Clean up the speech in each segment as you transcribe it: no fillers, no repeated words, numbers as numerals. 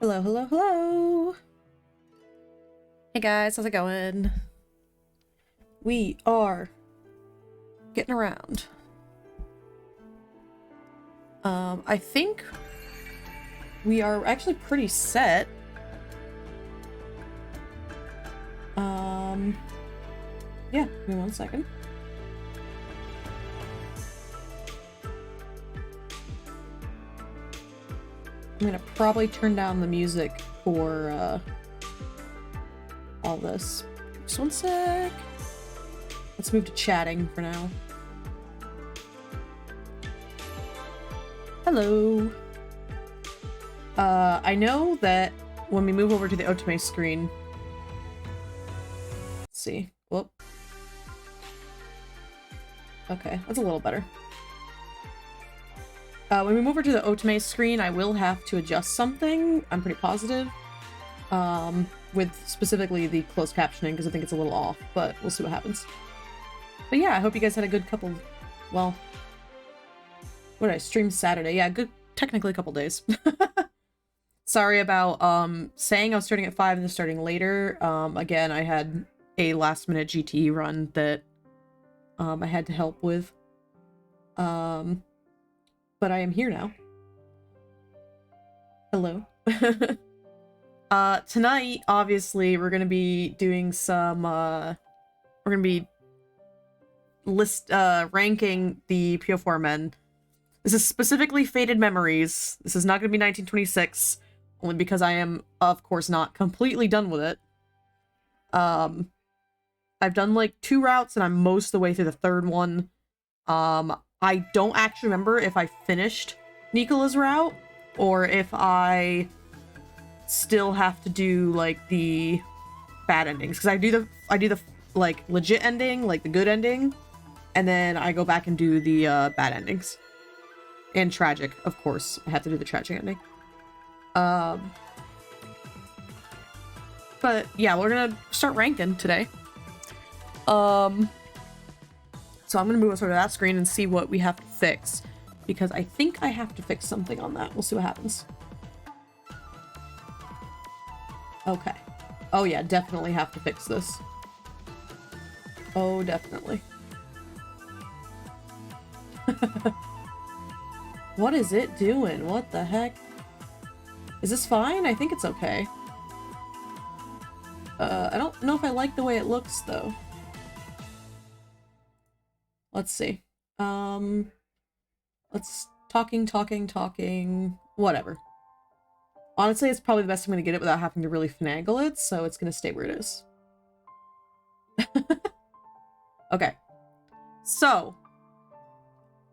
Hello, hello, hello! Hey guys, how's it going? We are getting around. I think we are actually pretty set. Yeah, give me 1 second. I'm gonna probably turn down the music for, all this. Just 1 sec. Let's move to chatting for now. Hello. I know that when we move over to the Otome screen... Let's see. Whoop. Okay, that's a little better. When we move over to the Otome screen, I will have to adjust something. I'm pretty positive. With specifically the closed captioning, because I think it's a little off, but we'll see what happens. But yeah, I hope you guys had a good couple... Well... What did I stream Saturday? Yeah, good... Technically a couple days. Sorry about, saying I was starting at 5 and then starting later. Again, I had a last-minute GTE run that, I had to help with. But I am here now. Hello. Tonight, obviously, we're gonna be doing some, we're gonna be ranking the Piofiore men. This is specifically Fated Memories. This is not gonna be 1926, only because I am, of course, not completely done with it. I've done, like, 2 routes, and I'm most of the way through the 3rd one. I don't actually remember if I finished Nicola's route, or if I still have to do, like, the bad endings. Because I do the, like, legit ending, like, the good ending, and then I go back and do the, bad endings. And tragic, of course. I have to do the tragic ending. But, yeah, we're gonna start ranking today. So I'm gonna move us over to that screen and see what we have to fix. Because I think I have to fix something on that. We'll see what happens. Okay. Oh yeah, definitely have to fix this. Oh, definitely. What is it doing? What the heck? Is this fine? I think it's okay. I don't know if I like the way it looks, though. Let's see. Let's... Talking. Whatever. Honestly, it's probably the best I'm gonna get it without having to really finagle it, so it's gonna stay where it is. Okay. So...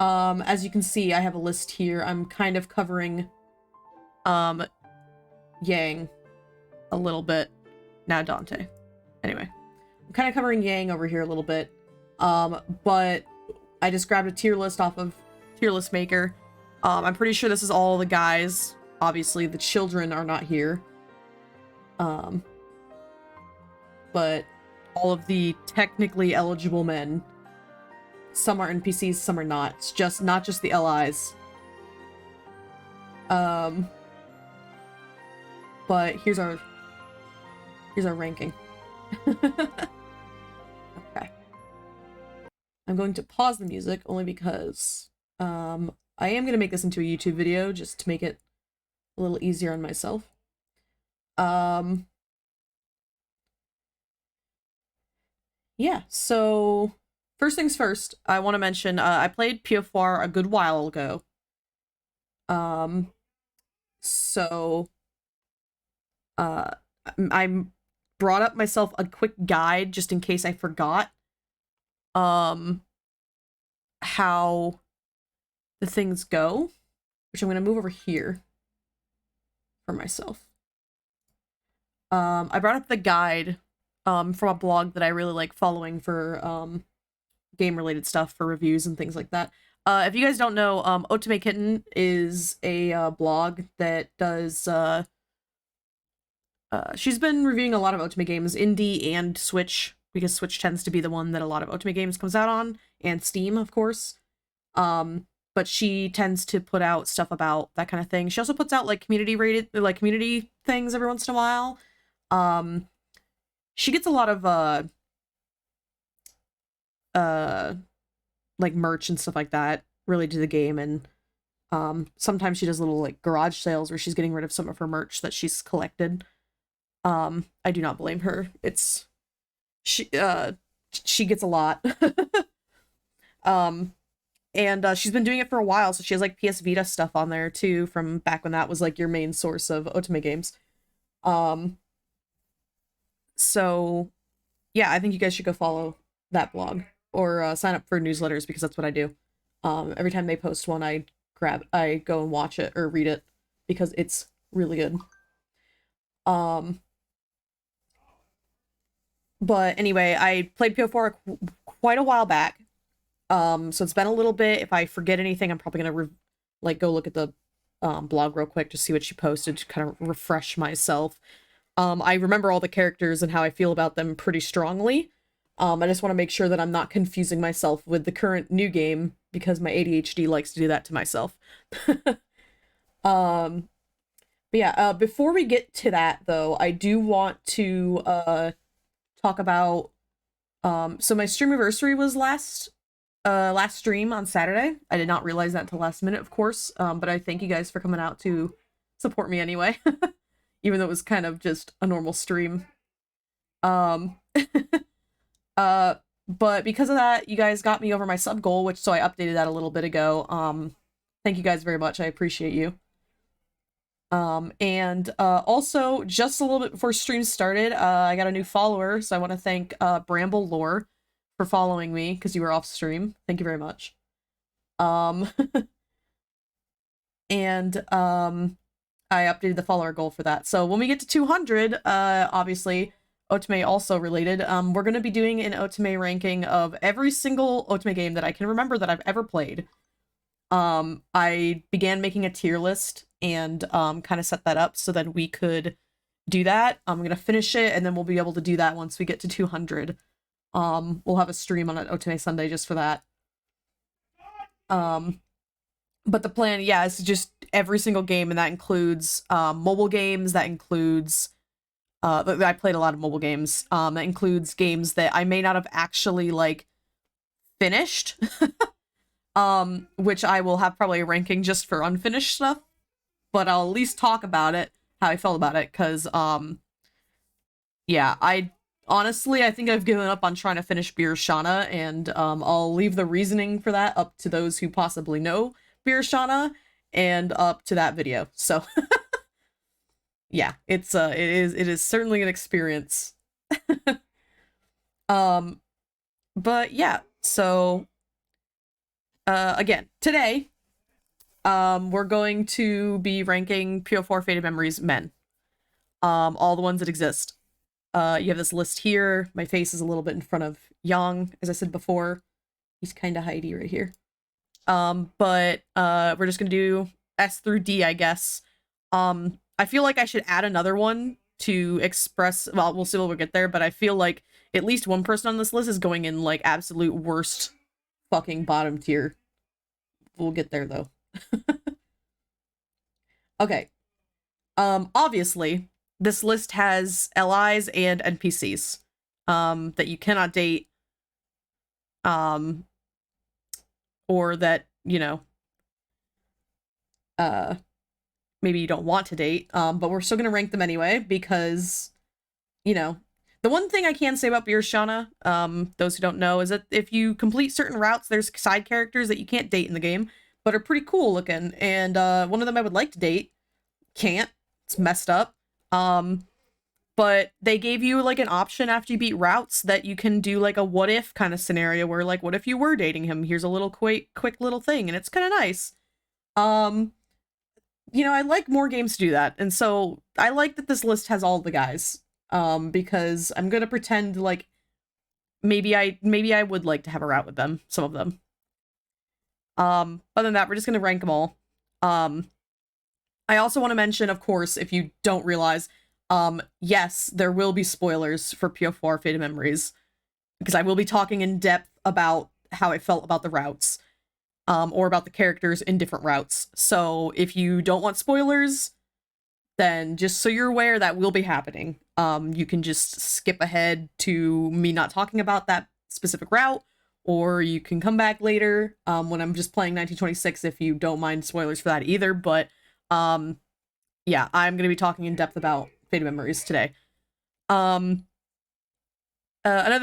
as you can see, I have a list here. I'm kind of covering, Yang a little bit. Now Dante. Anyway. I'm kind of covering Yang over here a little bit. But I just grabbed a tier list off of Tier List Maker. I'm pretty sure this is all the guys. Obviously, the children are not here. But all of the technically eligible men some are NPCs, some are not. It's just not just the LIs. But here's our ranking. Okay. I'm going to pause the music only because I am going to make this into a YouTube video just to make it a little easier on myself. Yeah, so first things first, I want to mention I played Piofiore a good while ago. So I brought up myself a quick guide just in case I forgot how the things go, which I'm going to move over here for myself. I brought up the guide from a blog that I really like following for game-related stuff, for reviews and things like that. If you guys don't know, Otome Kitten is a blog that does she's been reviewing a lot of Otome games, indie and Switch, because Switch tends to be the one that a lot of Otome games comes out on, and Steam, of course. But she tends to put out stuff about that kind of thing. She also puts out like community things every once in a while. She gets a lot of like merch and stuff like that related to the game, and sometimes she does little like garage sales where she's getting rid of some of her merch that she's collected. I do not blame her. It's she gets a lot. And she's been doing it for a while, so she has like PS Vita stuff on there too from back when that was like your main source of Otome games. So yeah, I think you guys should go follow that blog or sign up for newsletters, because that's what I do. Every time they post one, I go and watch it or read it because it's really good. But anyway, I played Piofiore quite a while back. So it's been a little bit. If I forget anything, I'm probably gonna go look at the blog real quick to see what she posted to kind of refresh myself. I remember all the characters and how I feel about them pretty strongly. I just want to make sure that I'm not confusing myself with the current new game, because my ADHD likes to do that to myself. But yeah, before we get to that though, I do want to talk about so my streamiversary was last stream on Saturday. I did not realize that until last minute, of course. But I thank you guys for coming out to support me anyway. Even though it was kind of just a normal stream. But because of that, you guys got me over my sub goal, so I updated that a little bit ago. Thank you guys very much. I appreciate you. And also, just a little bit before stream started, I got a new follower, so I want to thank Bramble Lore for following me, because you were off stream. Thank you very much. And I updated the follower goal for that. So when we get to 200, obviously, Otome also related, we're going to be doing an Otome ranking of every single Otome game that I can remember that I've ever played. I began making a tier list and kind of set that up so that we could do that. I'm going to finish it, and then we'll be able to do that once we get to 200. We'll have a stream on an Otome Sunday just for that. But the plan, yeah, is just every single game, and that includes mobile games, that includes I played a lot of mobile games. That includes games that I may not have actually like finished. Which I will have probably a ranking just for unfinished stuff, but I'll at least talk about it, how I felt about it, because yeah, I think I've given up on trying to finish Birshana, and I'll leave the reasoning for that up to those who possibly know Birshana and up to that video. So yeah, it is certainly an experience. But yeah, so again, today we're going to be ranking Piofiore Fated Memories men. All the ones that exist. You have this list here. My face is a little bit in front of Yang, as I said before. He's kind of hidey right here. But we're just gonna do S through D, I guess. I feel like I should add another one to express, well, we'll see when we get there, but I feel like at least one person on this list is going in like absolute worst fucking bottom tier. We'll get there though. Okay. Obviously, this list has LIs and NPCs that you cannot date, or that, you know, maybe you don't want to date, but we're still gonna rank them anyway because, you know, the one thing I can say about Beershana, those who don't know, is that if you complete certain routes, there's side characters that you can't date in the game, but are pretty cool looking, and one of them I would like to date, can't. It's messed up. But they gave you like an option after you beat routes that you can do like a what if kind of scenario where like, what if you were dating him? Here's a little quick little thing, and it's kind of nice. You know, I like more games to do that, and so I like that this list has all the guys. Because I'm gonna pretend like maybe I would like to have a route with them, some of them. Other than that, we're just gonna rank them all. I also want to mention, of course, if you don't realize, yes, there will be spoilers for Piofiore Fated Memories, because I will be talking in depth about how I felt about the routes, or about the characters in different routes. So if you don't want spoilers, then just so you're aware that will be happening. You can just skip ahead to me not talking about that specific route, or you can come back later when I'm just playing 1926 if you don't mind spoilers for that either. But yeah, I'm going to be talking in depth about Fated Memories today. Another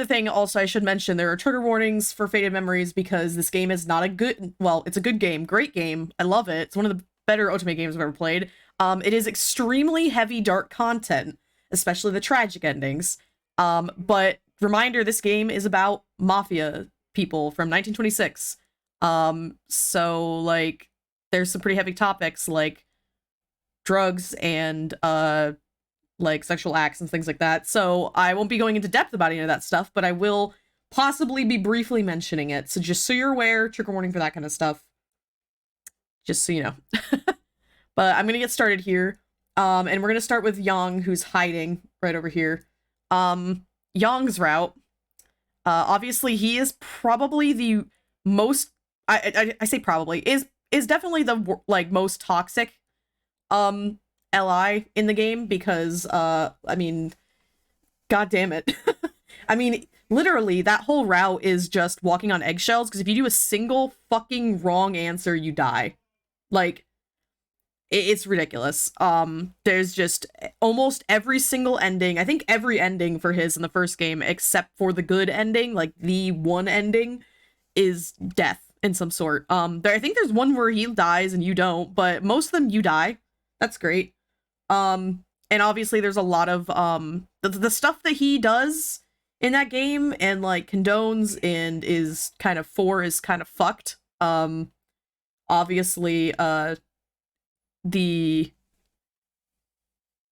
thing also I should mention, there are trigger warnings for Fated Memories because this game is not a good, well, it's a good game, great game, I love it, it's one of the better Otome games I've ever played. It is extremely heavy dark content, especially the tragic endings. But reminder, this game is about mafia people from 1926. So like there's some pretty heavy topics like drugs and like sexual acts and things like that. So I won't be going into depth about any of that stuff, but I will possibly be briefly mentioning it. So just so you're aware, trigger warning for that kind of stuff. Just so you know. But I'm gonna get started here. And we're gonna start with Yang, who's hiding right over here. Yang's route. Obviously he is probably the most, I say probably, is definitely the like most toxic LI in the game because I mean, god damn it. I mean, literally that whole route is just walking on eggshells because if you do a single fucking wrong answer, you die. Like, it's ridiculous. There's just almost every single ending, I think every ending for his in the first game except for the good ending, like the one ending, is death in some sort. I think there's one where he dies and you don't, but most of them you die. That's great. And obviously there's a lot of the stuff that he does in that game and like condones and is kind of fucked. Obviously the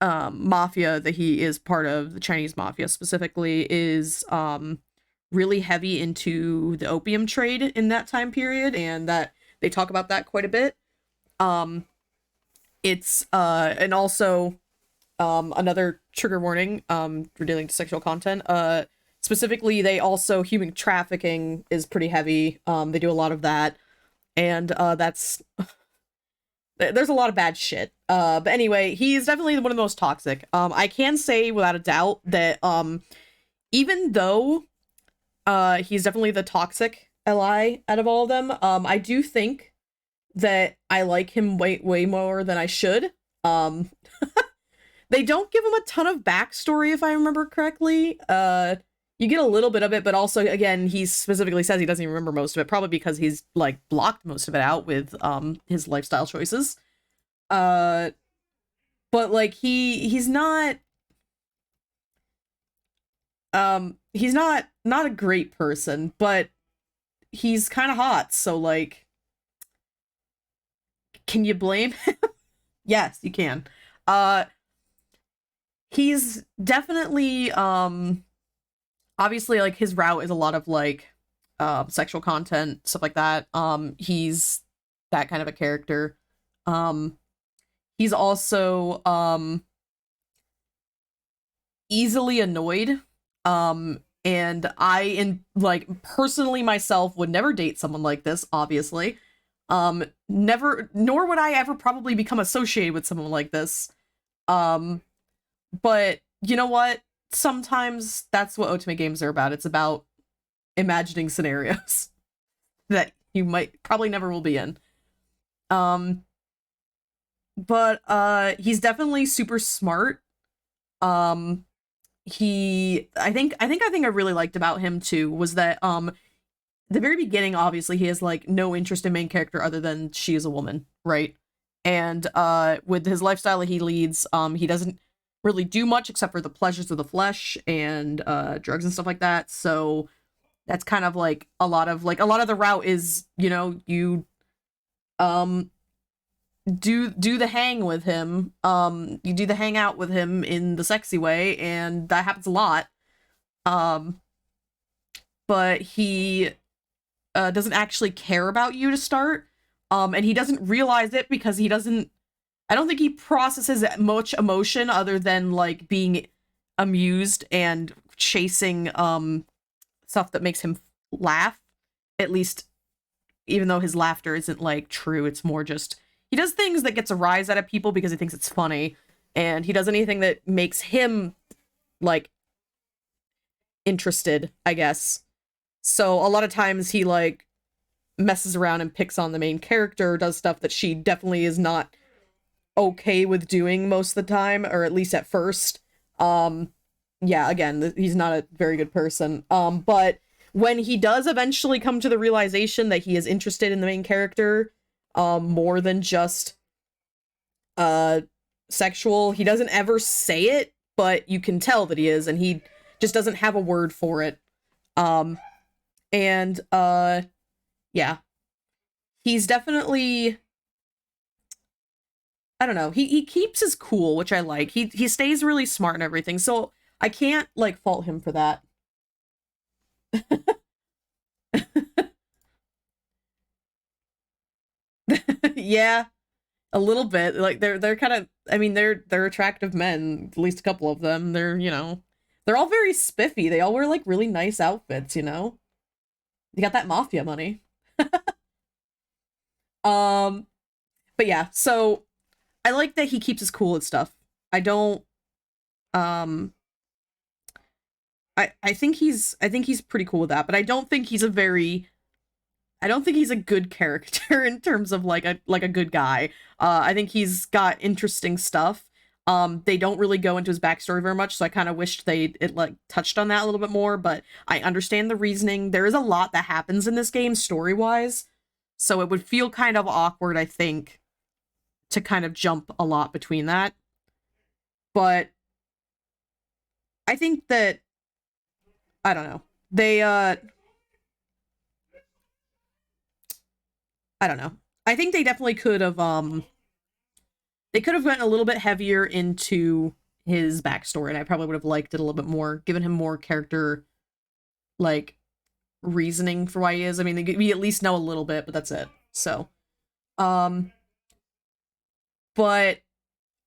mafia that he is part of, the Chinese mafia specifically, is really heavy into the opium trade in that time period, and that they talk about that quite a bit. It's and also another trigger warning for dealing to sexual content. Specifically, they also, human trafficking is pretty heavy. They do a lot of that, and that's there's a lot of bad shit. But anyway, he's definitely one of the most toxic. I can say without a doubt that even though he's definitely the toxic LI out of all of them, I do think that I like him way more than I should. They don't give him a ton of backstory, if I remember correctly. You get a little bit of it, but also, again, he specifically says he doesn't even remember most of it, probably because he's, like, blocked most of it out with, his lifestyle choices. But, like, he's not a great person, but he's kind of hot, so, like, can you blame him? Yes, you can. He's definitely, obviously, like, his route is a lot of, like, sexual content, stuff like that. He's that kind of a character. He's also, easily annoyed. And like, personally myself would never date someone like this, obviously. Never, nor would I ever probably become associated with someone like this. But you know what? Sometimes that's what Otome games are about. It's about imagining scenarios that you might probably never will be in. But he's definitely super smart. I think I really liked about him too was that the very beginning, obviously he has like no interest in main character other than she is a woman, right? And with his lifestyle that he leads, he doesn't really do much except for the pleasures of the flesh and drugs and stuff like that. So that's kind of like a lot of the route is, you know, you do the hang with him, you do the hang out with him in the sexy way, and that happens a lot. But he doesn't actually care about you to start, and he doesn't realize it because I don't think he processes much emotion other than like being amused and chasing stuff that makes him laugh, at least, even though his laughter isn't like true. It's more just he does things that gets a rise out of people because he thinks it's funny, and he does anything that makes him like interested, I guess. So a lot of times he like messes around and picks on the main character, does stuff that she definitely is not okay with doing most of the time, or at least at first. Yeah, again, he's not a very good person. But when he does eventually come to the realization that he is interested in the main character, more than just sexual, he doesn't ever say it, but you can tell that he is, and he just doesn't have a word for it. And yeah, he's definitely, I don't know, he keeps his cool, which I like. He stays really smart and everything, so I can't like fault him for that. Yeah, a little bit. Like they're kind of, I mean, they're attractive men, at least a couple of them. They're, you know, they're all very spiffy. They all wear like really nice outfits, you know? You got that mafia money. Um, but yeah, so I like that he keeps his cool and stuff. I don't um I think he's pretty cool with that, but I don't think he's a good character in terms of like a good guy. I think he's got interesting stuff. They don't really go into his backstory very much, so I kind of wished it like touched on that a little bit more, but I understand the reasoning. There is a lot that happens in this game story-wise, so it would feel kind of awkward, I think, to kind of jump a lot between that. But I think that, I don't know. I don't know. I think they definitely could have they could have went a little bit heavier into his backstory, and I probably would have liked it a little bit more, given him more character like reasoning for why he is. I mean, we at least know a little bit, but that's it. So, but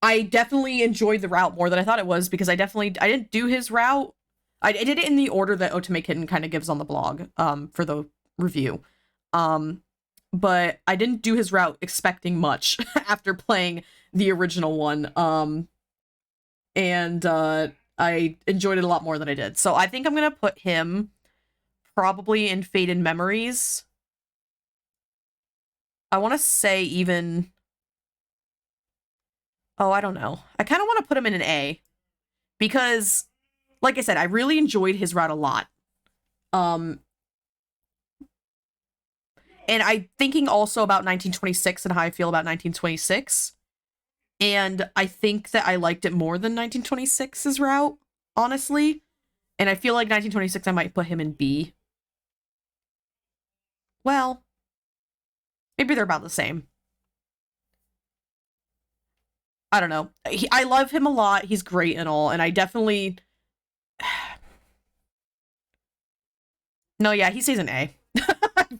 I definitely enjoyed the route more than I thought it was, because I didn't do his route. I did it in the order that Otome Kitten kind of gives on the blog, for the review. But I didn't do his route expecting much after playing the original one. And I enjoyed it a lot more than I did. So I think I'm gonna put him probably in Fated Memories. I want to say even, oh, I don't know. I kind of want to put him in an A, because, like I said, I really enjoyed his route a lot. And I'm thinking also about 1926 and how I feel about 1926. And I think that I liked it more than 1926's route, honestly. And I feel like 1926, I might put him in B. Well, maybe they're about the same. I don't know. I love him a lot. He's great and all. And I definitely... No, yeah, he stays an A.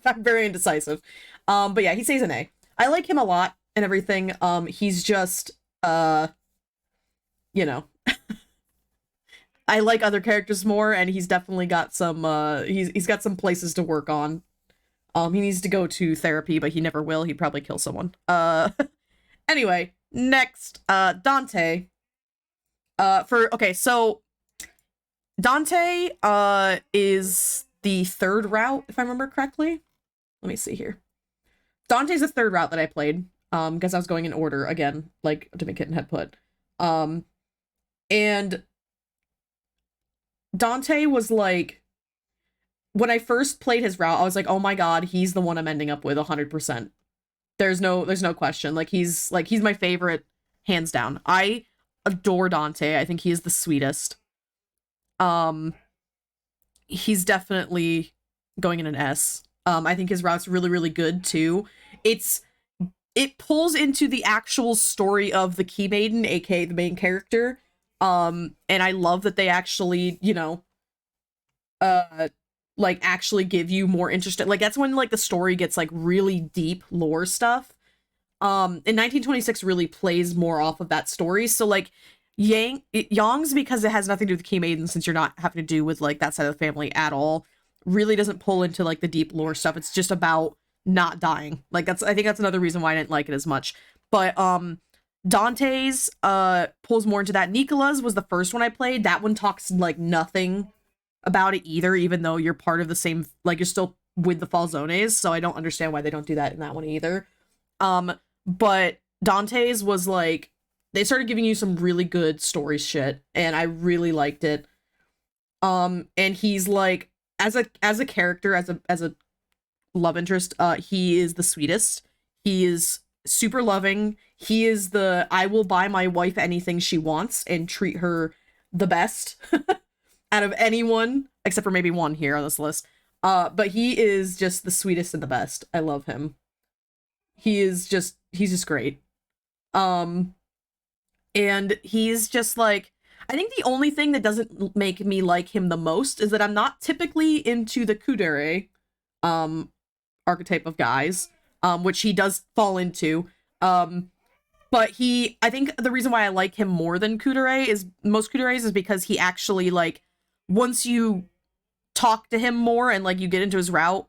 I'm very indecisive. But yeah, he stays an A. I like him a lot and everything. He's just, you know, I like other characters more, and he's definitely got some he's got some places to work on. He needs to go to therapy, but he never will. He'd probably kill someone. Anyway, next, Dante. Okay, so Dante is the third route, if I remember correctly. Let me see here. Dante's the third route that I played. Because I was going in order again, like Otome Kitten had put. And Dante was like, when I first played his route, I was like, oh my god, he's the one I'm ending up with 100%. There's no question. Like he's my favorite, hands down. I adore Dante. I think he is the sweetest. He's definitely going in an S. I think his route's really, really good too. It pulls into the actual story of the Key Maiden, aka the main character. And I love that they actually, you know, like actually give you more interesting, like that's when like the story gets like really deep lore stuff. In 1926 really plays more off of that story. So like Yang's, because it has nothing to do with Key Maiden, since you're not having to do with like that side of the family at all, really doesn't pull into like the deep lore stuff. It's just about not dying. Like I think that's another reason why I didn't like it as much. But Dante's pulls more into that. Nicola's was the first one I played. That one talks like nothing about it either, even though you're part of the same, like you're still with the Falzones, so I don't understand why they don't do that in that one either. But Dante's was like, they started giving you some really good story shit, and I really liked it. And he's like, as a character, as a love interest, he is the sweetest. He is super loving. He is the, I will buy my wife anything she wants and treat her the best out of anyone, except for maybe one here on this list. But he is just the sweetest and the best. I love him. He's just great. And he's just like, I think the only thing that doesn't make me like him the most is that I'm not typically into the kudere archetype of guys, which he does fall into. But I think the reason why I like him more than kudere is, most kuderes, is because he actually, like, once you talk to him more and like you get into his route,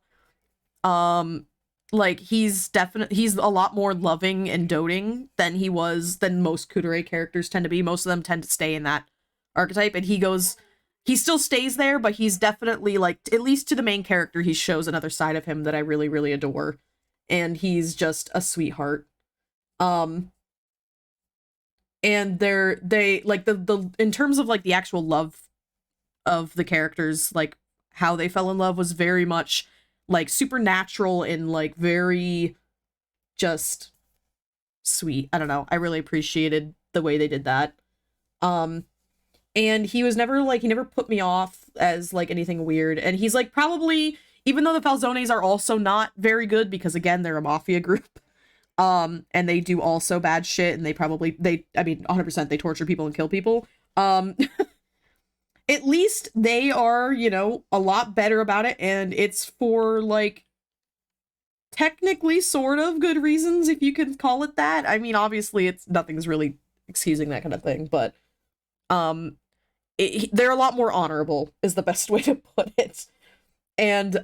like he's a lot more loving and doting than most kudere characters tend to be. Most of them tend to stay in that archetype, and he still stays there, but he's definitely, like, at least to the main character, he shows another side of him that I really, really adore. And he's just a sweetheart. And they like the in terms of like the actual love of the characters, like how they fell in love was very much like supernatural and like very just sweet. I don't know. I really appreciated the way they did that. And he was never like, he never put me off as like anything weird. And he's like, probably, even though the Falzones are also not very good, because again, they're a mafia group, and they do also bad shit, and I mean 100% they torture people and kill people. At least they are, you know, a lot better about it, and it's for like technically sort of good reasons, if you can call it that. I mean, obviously nothing's really excusing that kind of thing, but they're a lot more honorable is the best way to put it. And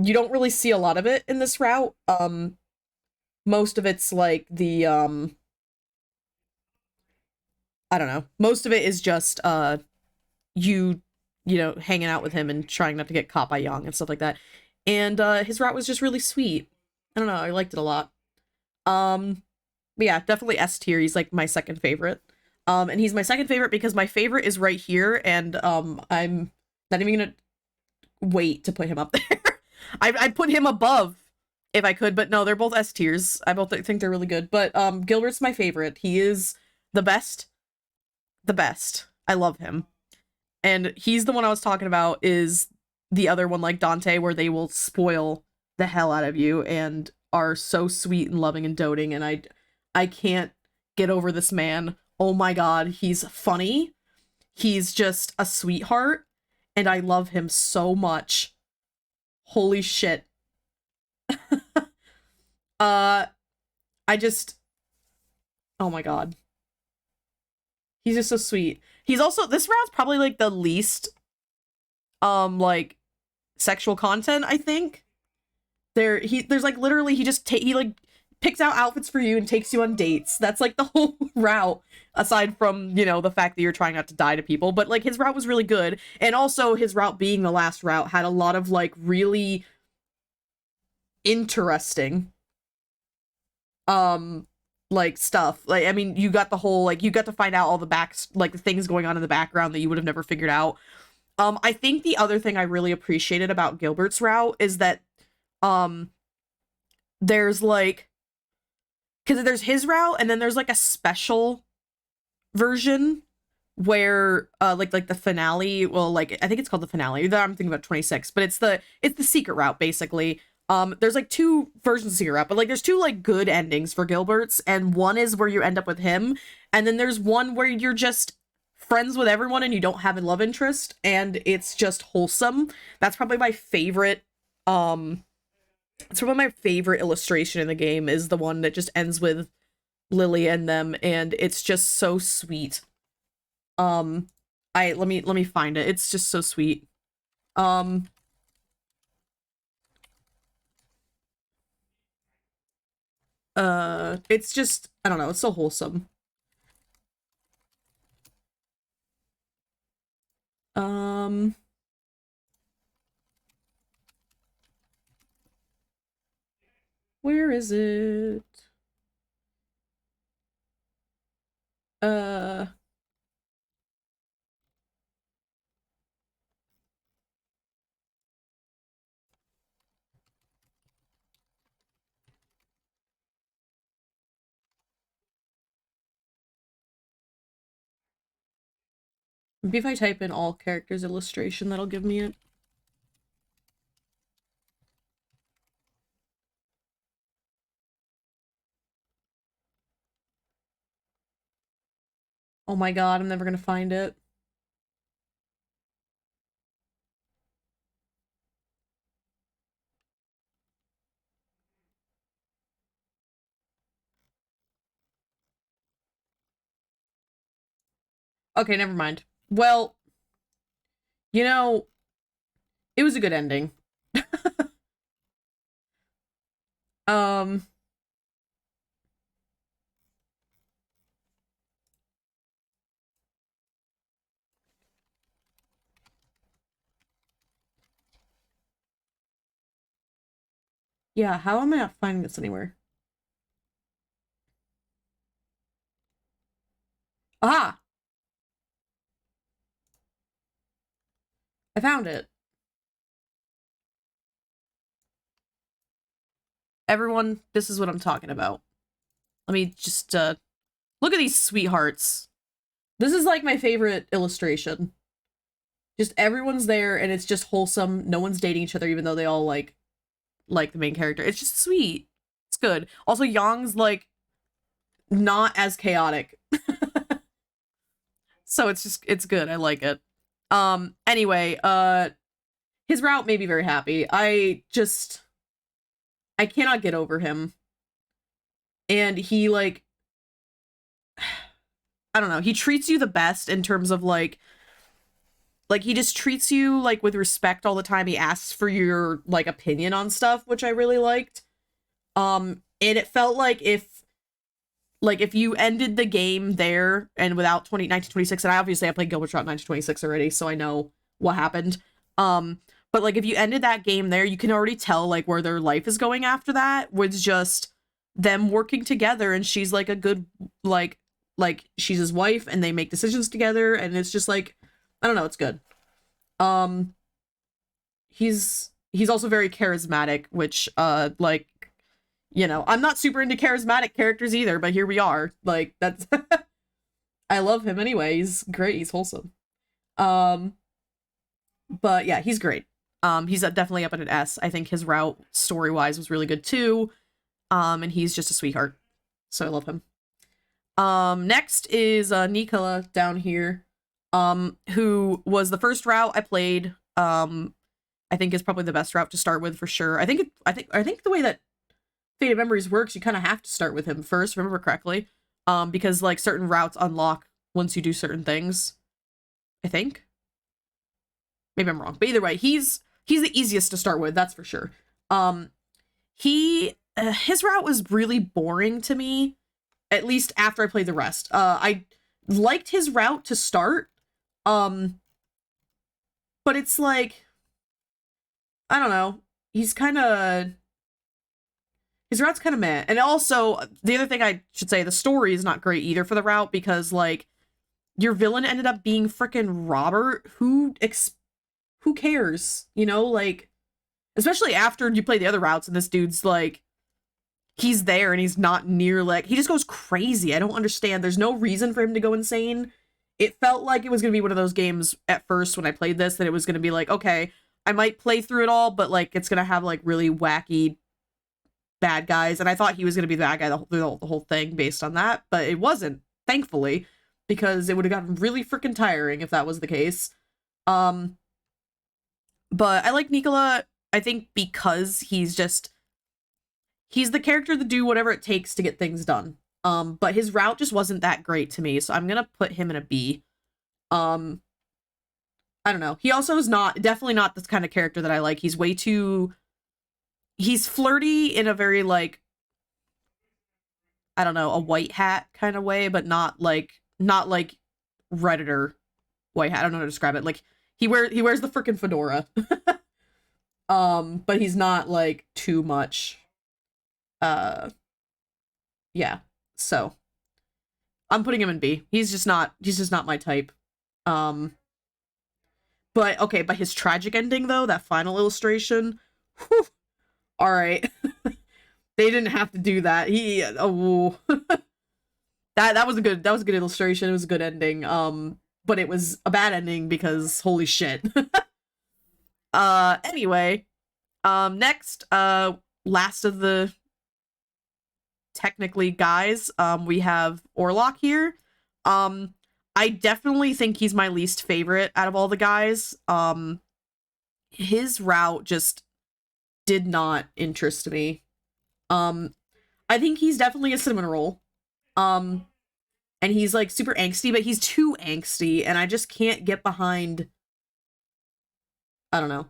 you don't really see a lot of it in this route. Most of it's like the I don't know. Most of it is just you know, hanging out with him and trying not to get caught by Young and stuff like that. And his route was just really sweet. I don't know, I liked it a lot. But yeah, definitely S tier. He's like my second favorite. And he's my second favorite because my favorite is right here, and I'm not even gonna wait to put him up there. I'd put him above if I could, but no, they're both S tiers. I both think they're really good. But Gilbert's my favorite. He is the best. The best. I love him. And he's the one I was talking about, is the other one like Dante, where they will spoil the hell out of you and are so sweet and loving and doting, and I can't get over this man. Oh my god, he's funny. He's just a sweetheart, and I love him so much. Holy shit. I just, oh my god. He's just so sweet. He's also, this route's probably like the least, like, sexual content, I think. There's like literally he like picks out outfits for you and takes you on dates. That's like the whole route, aside from, you know, the fact that you're trying not to die to people. But like his route was really good, and also his route being the last route had a lot of like really interesting like stuff. Like, I mean, you got the whole, like, you got to find out all the the things going on in the background that you would have never figured out. I think the other thing I really appreciated about Gilbert's route is that there's like, because there's his route and then there's like a special version where like the finale, well, like I think it's called the finale. I'm thinking about 26, but it's the secret route basically. There's like two versions of secret route, but like there's two like good endings for Gilbert's, and one is where you end up with him, and then there's one where you're just friends with everyone and you don't have a love interest, and it's just wholesome. That's probably my favorite it's probably my favorite illustration in the game, is the one that just ends with Lily and them, and it's just so sweet. Let me find it. It's just so sweet. It's just, I don't know, it's so wholesome. Where is it? Maybe if I type in all characters illustration, that'll give me it. Oh my god, I'm never gonna find it. Okay, never mind. Well, you know, it was a good ending. Um, yeah, how am I not finding this anywhere? Aha! I found it. Everyone, this is what I'm talking about. Let me just, look at these sweethearts. This is like my favorite illustration. Just everyone's there and it's just wholesome. No one's dating each other even though they all like the main character. It's just sweet. It's good. Also, Yang's like not as chaotic. So it's good. I like it. Anyway, his route made me very happy. I cannot get over him. And he like, I don't know, he treats you the best in terms of like he just treats you like with respect all the time. He asks for your like opinion on stuff, which I really liked. And it felt like if you ended the game there and without 1926, and I obviously have played Gilbert Route 1926 already, so I know what happened. But like if you ended that game there, you can already tell like where their life is going after that, with just them working together, and she's like a good like she's his wife and they make decisions together, and it's just like, I don't know, it's good. He's also very charismatic, which like, you know, I'm not super into charismatic characters either, but here we are. Like, that's I love him anyway. He's great. He's wholesome. But yeah, he's great. He's definitely up at an S. I think his route story-wise was really good too. And he's just a sweetheart. So I love him. Next is Nicola down here, who was the first route I played. I think is probably the best route to start with for sure. I think the way that Fated Memories works, you kind of have to start with him first, remember correctly. Because like certain routes unlock once you do certain things. I think. Maybe I'm wrong, but either way, he's the easiest to start with, that's for sure. His route was really boring to me, at least after I played the rest. I liked his route to start, but it's like, I don't know, his route's kind of meh. And also, the other thing I should say, the story is not great either for the route, because, like, your villain ended up being frickin' Robert. Who cares? You know, like, especially after you play the other routes and this dude's, like, he's there and he's not near, like, he just goes crazy. I don't understand. There's no reason for him to go insane. It felt like it was going to be one of those games at first when I played this, that it was going to be like, okay, I might play through it all, but, like, it's going to have, like, really wacky bad guys. And I thought he was going to be the bad guy the whole thing based on that, but it wasn't, thankfully, because it would have gotten really freaking tiring if that was the case. But I like Nicola, I think, because he's the character to do whatever it takes to get things done. But his route just wasn't that great to me, so I'm gonna put him in a B. I don't know. He also is definitely not this kind of character that I like. He's flirty in a very, like, I don't know, a white hat kind of way, but not like Redditor white hat. I don't know how to describe it. Like, he wears the freaking fedora. But he's not, like, too much. Yeah. So I'm putting him in B. He's just not my type. But okay, but his tragic ending though, that final illustration, whew, all right. They didn't have to do that. That was a good illustration. It was a good ending. But it was a bad ending because holy shit. Anyway, next, last of the technically guys, we have Orlok here. I definitely think he's my least favorite out of all the guys. His route just did not interest me. I think he's definitely a cinnamon roll. And he's, like, super angsty, but he's too angsty, and I just can't get behind. I don't know.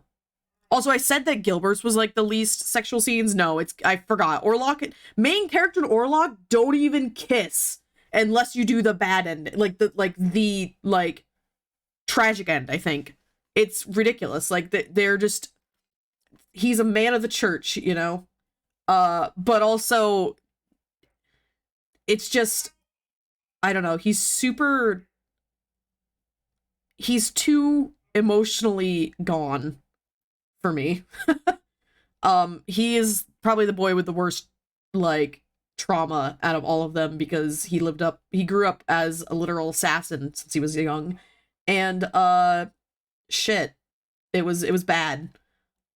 Also, I said that Gilbert's was, like, the least sexual scenes. No, I forgot. Orlok, main character and Orlok don't even kiss unless you do the bad end, like the tragic end, I think. It's ridiculous. Like, they're just, he's a man of the church, you know? But also, it's just, I don't know, he's too emotionally gone for me. He is probably the boy with the worst, like, trauma out of all of them, because he grew up as a literal assassin since he was young, and shit, it was bad.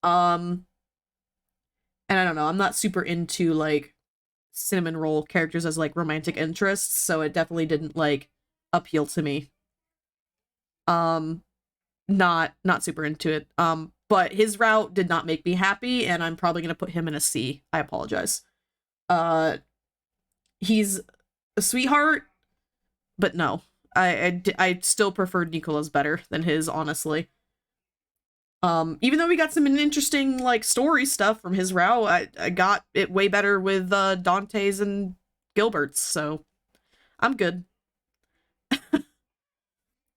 And I don't know, I'm not super into, like, cinnamon roll characters as, like, romantic interests, so it definitely didn't, like, appeal to me. Not super into it. But his route did not make me happy, and I'm probably gonna put him in a C. I apologize. He's a sweetheart, but no. I still preferred Nicola's better than his, honestly. Even though we got some interesting, like, story stuff from his route, I got it way better with Dante's and Gilbert's, so I'm good.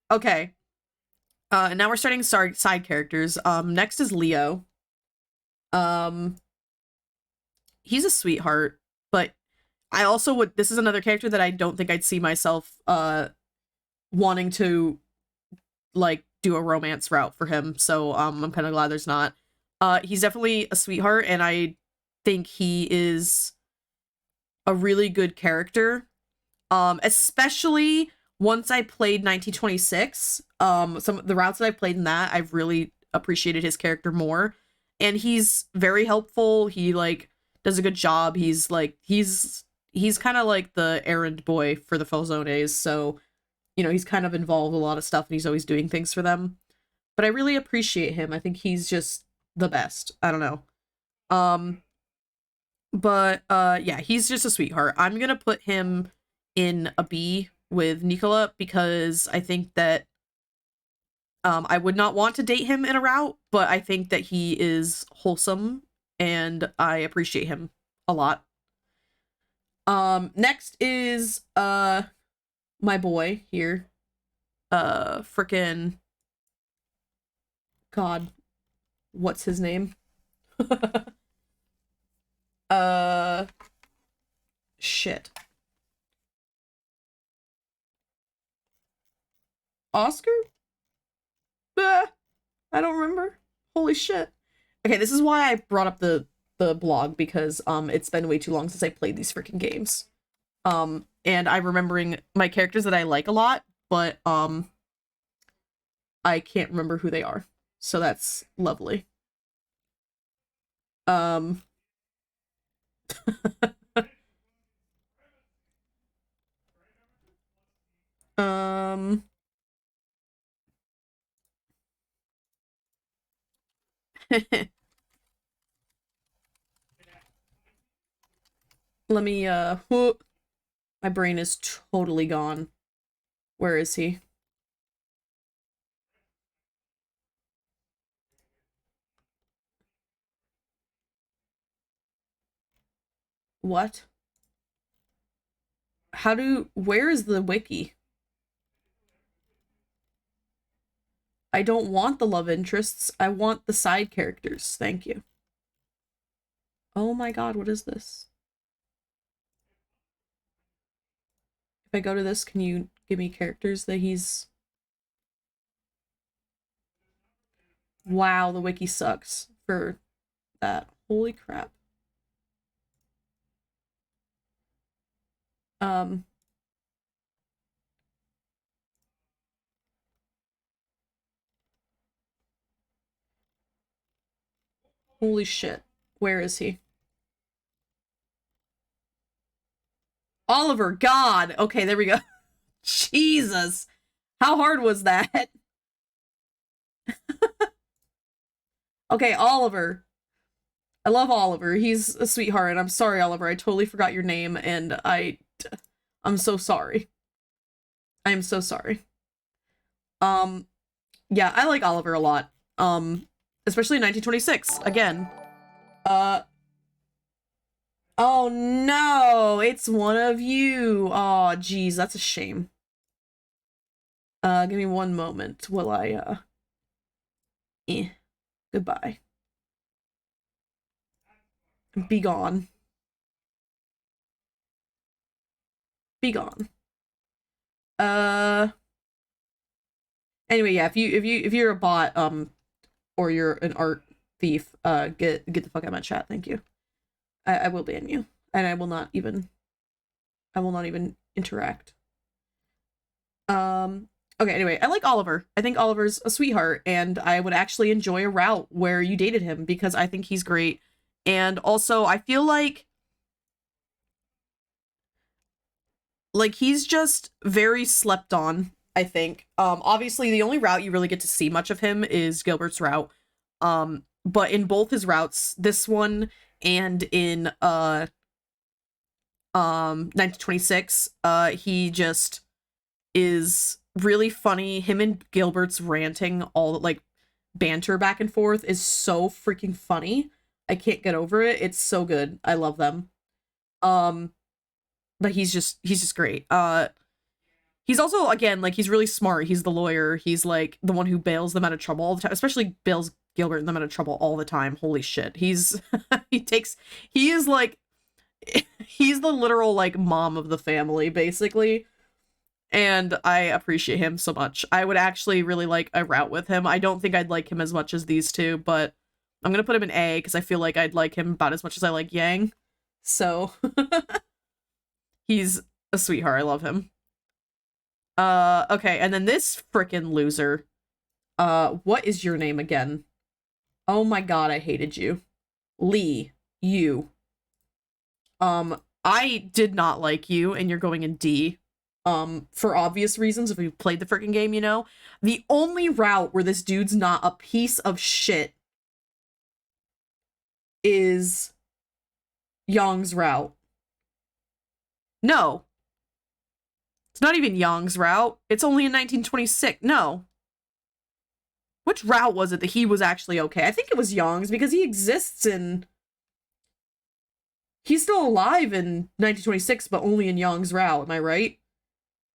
Okay. And now we're starting side characters. Next is Leo. He's a sweetheart, but I also this is another character that I don't think I'd see myself wanting to, like, do a romance route for him, so I'm kind of glad there's not. He's definitely a sweetheart, and I think he is a really good character. Especially once I played 1926, some of the routes that I played in that, I've really appreciated his character more. And he's very helpful. He, like, does a good job. He's kind of like the errand boy for the Falzones, so, you know, he's kind of involved with a lot of stuff, and he's always doing things for them. But I really appreciate him. I think he's just the best. I don't know. But yeah, he's just a sweetheart. I'm gonna put him in a B with Nicola, because I think that I would not want to date him in a route, but I think that he is wholesome and I appreciate him a lot. Next is my boy here. Frickin' God, what's his name? uh Shit. Oscar? I don't remember. Holy shit. Okay, this is why I brought up the blog, because it's been way too long since I played these freaking games. And I'm remembering my characters that I like a lot, but I can't remember who they are. So that's lovely. Um um let me my brain is totally gone. Where is he? What? Where is the wiki? I don't want the love interests. I want the side characters. Thank you. Oh my god, what is this? If I go to this, can you give me characters that he's... Wow, the wiki sucks for that. Holy crap. Um... Holy shit. Where is he? Oliver, God! Okay, there we go. Jesus! How hard was that? Okay, Oliver. I love Oliver. He's a sweetheart, and I'm sorry, Oliver. I totally forgot your name, and I'm so sorry. I am so sorry. Yeah, I like Oliver a lot. Especially in 1926, again. Oh no, it's one of you. Oh, geez, that's a shame. Give me one moment while I, goodbye. Be gone. Be gone. Anyway, yeah, if you're a bot, or you're an art thief, get the fuck out of my chat, thank you. I will ban you. And I will not even interact. Okay, anyway, I like Oliver. I think Oliver's a sweetheart, and I would actually enjoy a route where you dated him because I think he's great. And also, I feel like he's just very slept on, I think. Obviously the only route you really get to see much of him is Gilbert's route. But in both his routes, this one and in 1926, he just is really funny. Him and Gilbert's ranting, all like banter back and forth, is so freaking funny. I can't get over it. It's so good. I love them. But he's just great. He's also, again, like, he's really smart. He's the lawyer. He's like the one who bails them out of trouble all the time, especially bails Gilbert and them out of trouble all the time. Holy shit. He's he is like he's the literal like mom of the family, basically. And I appreciate him so much. I would actually really like a route with him. I don't think I'd like him as much as these two, but I'm gonna put him in A because I feel like I'd like him about as much as I like Yang. So he's a sweetheart. I love him. Okay, and then this frickin' loser. What is your name again? Oh my god, I hated you. Lee, you. I did not like you, and you're going in D. For obvious reasons, if you've played the freaking game, you know. The only route where this dude's not a piece of shit is Yang's route. No. It's not even Yang's route. It's only in 1926. No. which route was it that he was actually okay? I think it was Young's, because he exists in... He's still alive in 1926, but only in Young's route, am I right?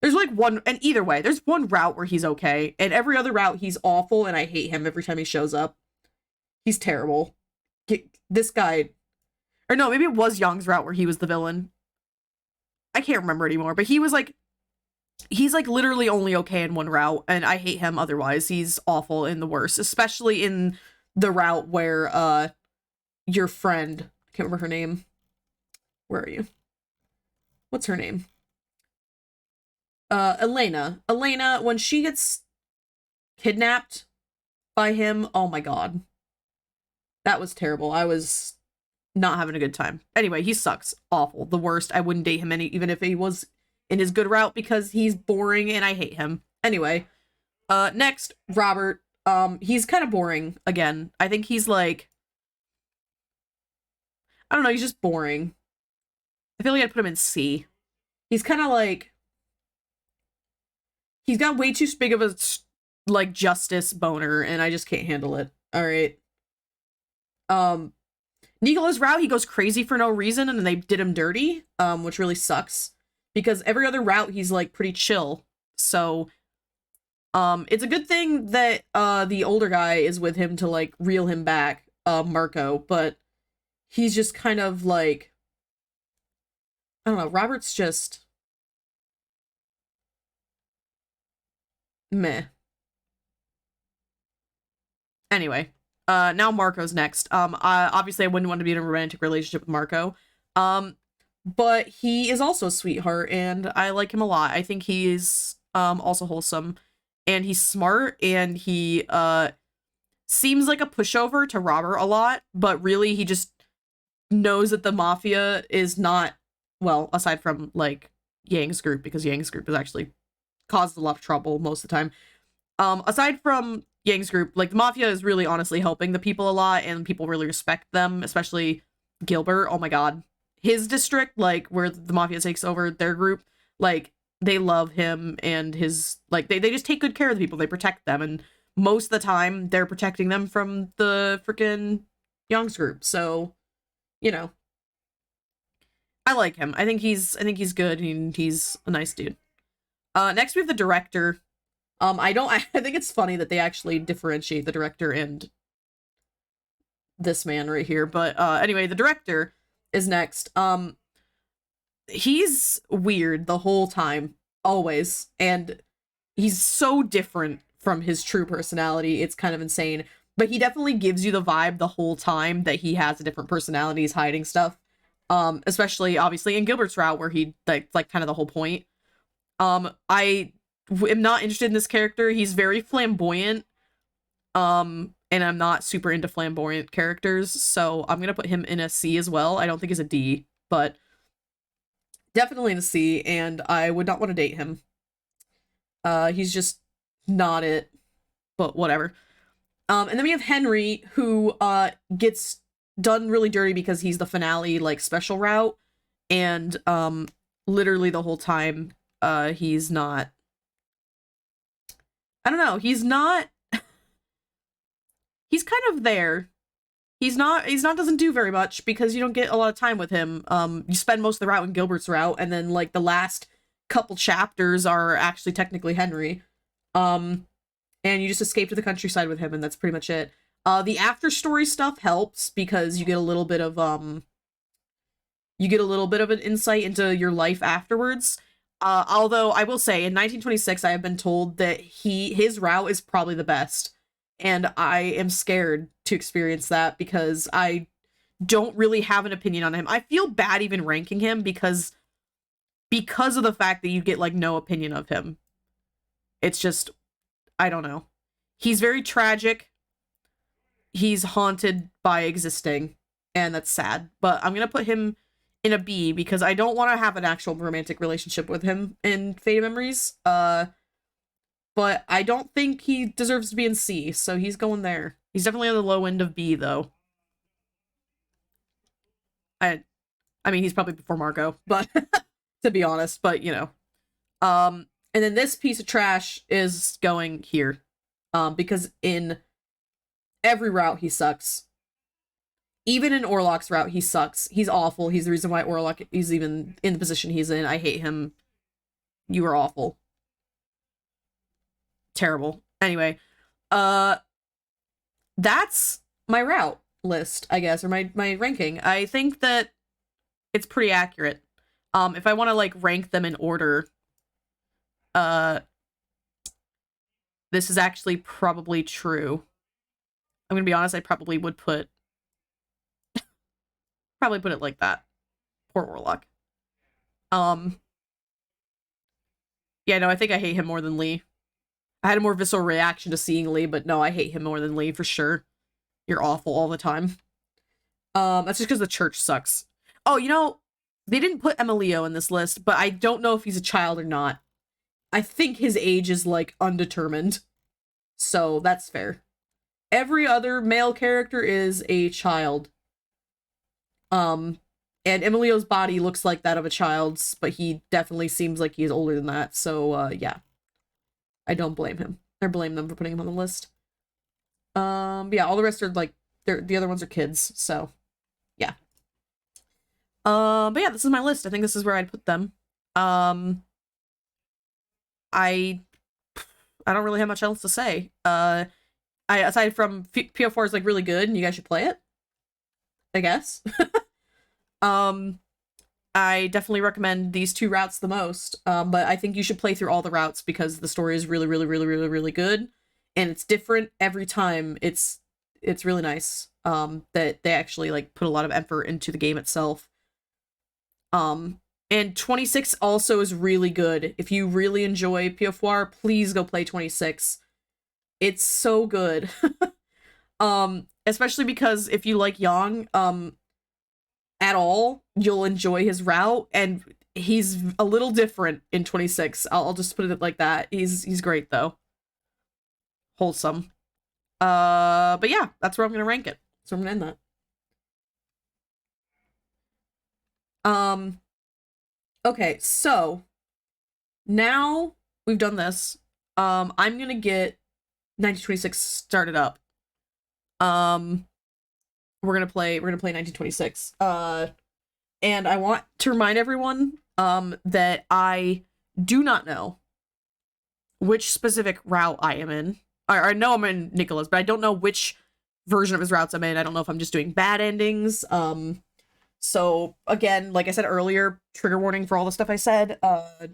There's like one, and either way, there's one route where he's okay, and every other route he's awful, and I hate him every time he shows up. He's terrible. This guy... Or no, maybe it was Young's route where he was the villain. I can't remember anymore, but he was like... He's like literally only okay in one route, and I hate him otherwise. He's awful in the worst, especially in the route where your friend, I can't remember her name. Where are you? What's her name? Elena. Elena, when she gets kidnapped by him, oh my god. That was terrible. I was not having a good time. Anyway, he sucks. Awful. The worst. I wouldn't date him even if he was in his good route, because he's boring and I hate him. Anyway, next, Robert. He's kind of boring again. I think he's like, I don't know, he's just boring. I feel like I'd put him in C. He's kind of like, he's got way too big of a, like, justice boner, and I just can't handle it. All right. Nicola's route, he goes crazy for no reason, and then they did him dirty, which really sucks. Because every other route, he's, like, pretty chill. So, it's a good thing that, the older guy is with him to, like, reel him back, Marco. But he's just kind of, like... I don't know, Robert's just... meh. Anyway, now Marco's next. Obviously I wouldn't want to be in a romantic relationship with Marco. But he is also a sweetheart, and I like him a lot. I think he's also wholesome, and he's smart, and he seems like a pushover to Robert a lot, but really he just knows that the mafia is not, well, aside from like Yang's group, because Yang's group has actually caused a lot of trouble most of the time. Aside from Yang's group, like the mafia is really honestly helping the people a lot, and people really respect them, especially Gilbert. Oh my god. His district, like, where the mafia takes over their group, like, they love him, and his, like, they just take good care of the people. They protect them, and most of the time, they're protecting them from the freaking Young's group. So, you know, I like him. I think he's good, and he's a nice dude. Next we have the director. I think it's funny that they actually differentiate the director and this man right here. But, anyway, the director is next. He's weird the whole time, always, and he's so different from his true personality. It's kind of insane, but he definitely gives you the vibe the whole time that he has a different personality. He's hiding stuff, especially obviously in Gilbert's route, where he like kind of the whole point. I am not interested in this character. He's very flamboyant, and I'm not super into flamboyant characters, so I'm gonna put him in a C as well. I don't think he's a D, but definitely in a C, and I would not want to date him. He's just not it, but whatever. And then we have Henry, who gets done really dirty because he's the finale, like, special route, and literally the whole time, he's not... I don't know, he's not... He's kind of there. He's not doesn't do very much because you don't get a lot of time with him. You spend most of the route in Gilbert's route, and then like the last couple chapters are actually technically Henry. And you just escape to the countryside with him, and that's pretty much it. The after story stuff helps because you get a little bit of an insight into your life afterwards. Although I will say in 1926 I have been told that his route is probably the best. And I am scared to experience that because I don't really have an opinion on him. I feel bad even ranking him because of the fact that you get, like, no opinion of him. It's just, I don't know. He's very tragic. He's haunted by existing, and that's sad. But I'm gonna put him in a B because I don't want to have an actual romantic relationship with him in Fated Memories. But I don't think he deserves to be in C, so he's going there. He's definitely on the low end of B, though. I mean, he's probably before Marco, but to be honest, but, you know. And then this piece of trash is going here. Because in Every route he sucks. Even in Orlok's route, he sucks. He's awful. He's the reason why Orlok is even in the position he's in. I hate him. You are awful. Terrible. Anyway, uh, that's my route list, I guess, or my ranking. I think that it's pretty accurate. If I want to like rank them in order, uh, this is actually probably true. I'm gonna be honest, I probably would put it like that. Poor Orlok. Yeah, no, I think I hate him more than Lee. I had a more visceral reaction to seeing Lee, but no, I hate him more than Lee for sure. You're awful all the time. That's just because the church sucks. Oh, you know, they didn't put Emilio in this list, but I don't know if he's a child or not. I think his age is, like, undetermined. So, that's fair. Every other male character is a child. And Emilio's body looks like that of a child's, but he definitely seems like he's older than that, so, yeah. I don't blame him. Or blame them for putting him on the list. But yeah, all the rest are, like, the other ones are kids, so, yeah. But yeah, this is my list. I think this is where I'd put them. I don't really have much else to say. Aside from Piofiore is like really good and you guys should play it, I guess. I definitely recommend these two routes the most. But I think you should play through all the routes because the story is really, really, really, really, really good, and it's different every time. It's really nice. That they actually like put a lot of effort into the game itself. And 26 also is really good. If you really enjoy Piofiore, please go play 26. It's so good. Especially because if you like Yang, at all, you'll enjoy his route, and he's a little different in 26. I'll just put it like that. He's great though. Wholesome. But yeah, that's where I'm gonna rank it. So I'm gonna end that. Okay, so now we've done this. I'm gonna get 1926 started up. We're gonna play 1926. And I want to remind everyone that I do not know which specific route I am in. I know I'm in Nicholas, but I don't know which version of his routes I'm in. I don't know if I'm just doing bad endings. So again, like I said earlier, trigger warning for all the stuff I said. You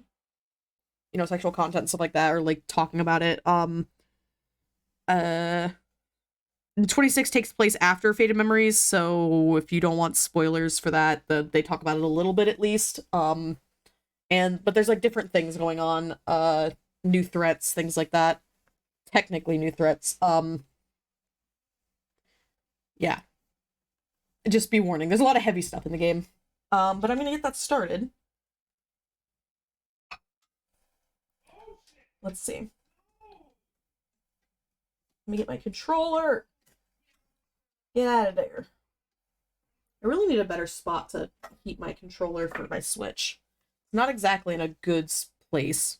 know, sexual content and stuff like that, or like talking about it. 26 takes place after Fated Memories, so if you don't want spoilers for that, they talk about it a little bit at least. But there's like different things going on, new threats, things like that. Technically new threats. Yeah. Just be warning. There's a lot of heavy stuff in the game. But I'm gonna get that started. Let's see. Let me get my controller. Get out of there. I really need a better spot to keep my controller for my Switch. It's not exactly in a good place.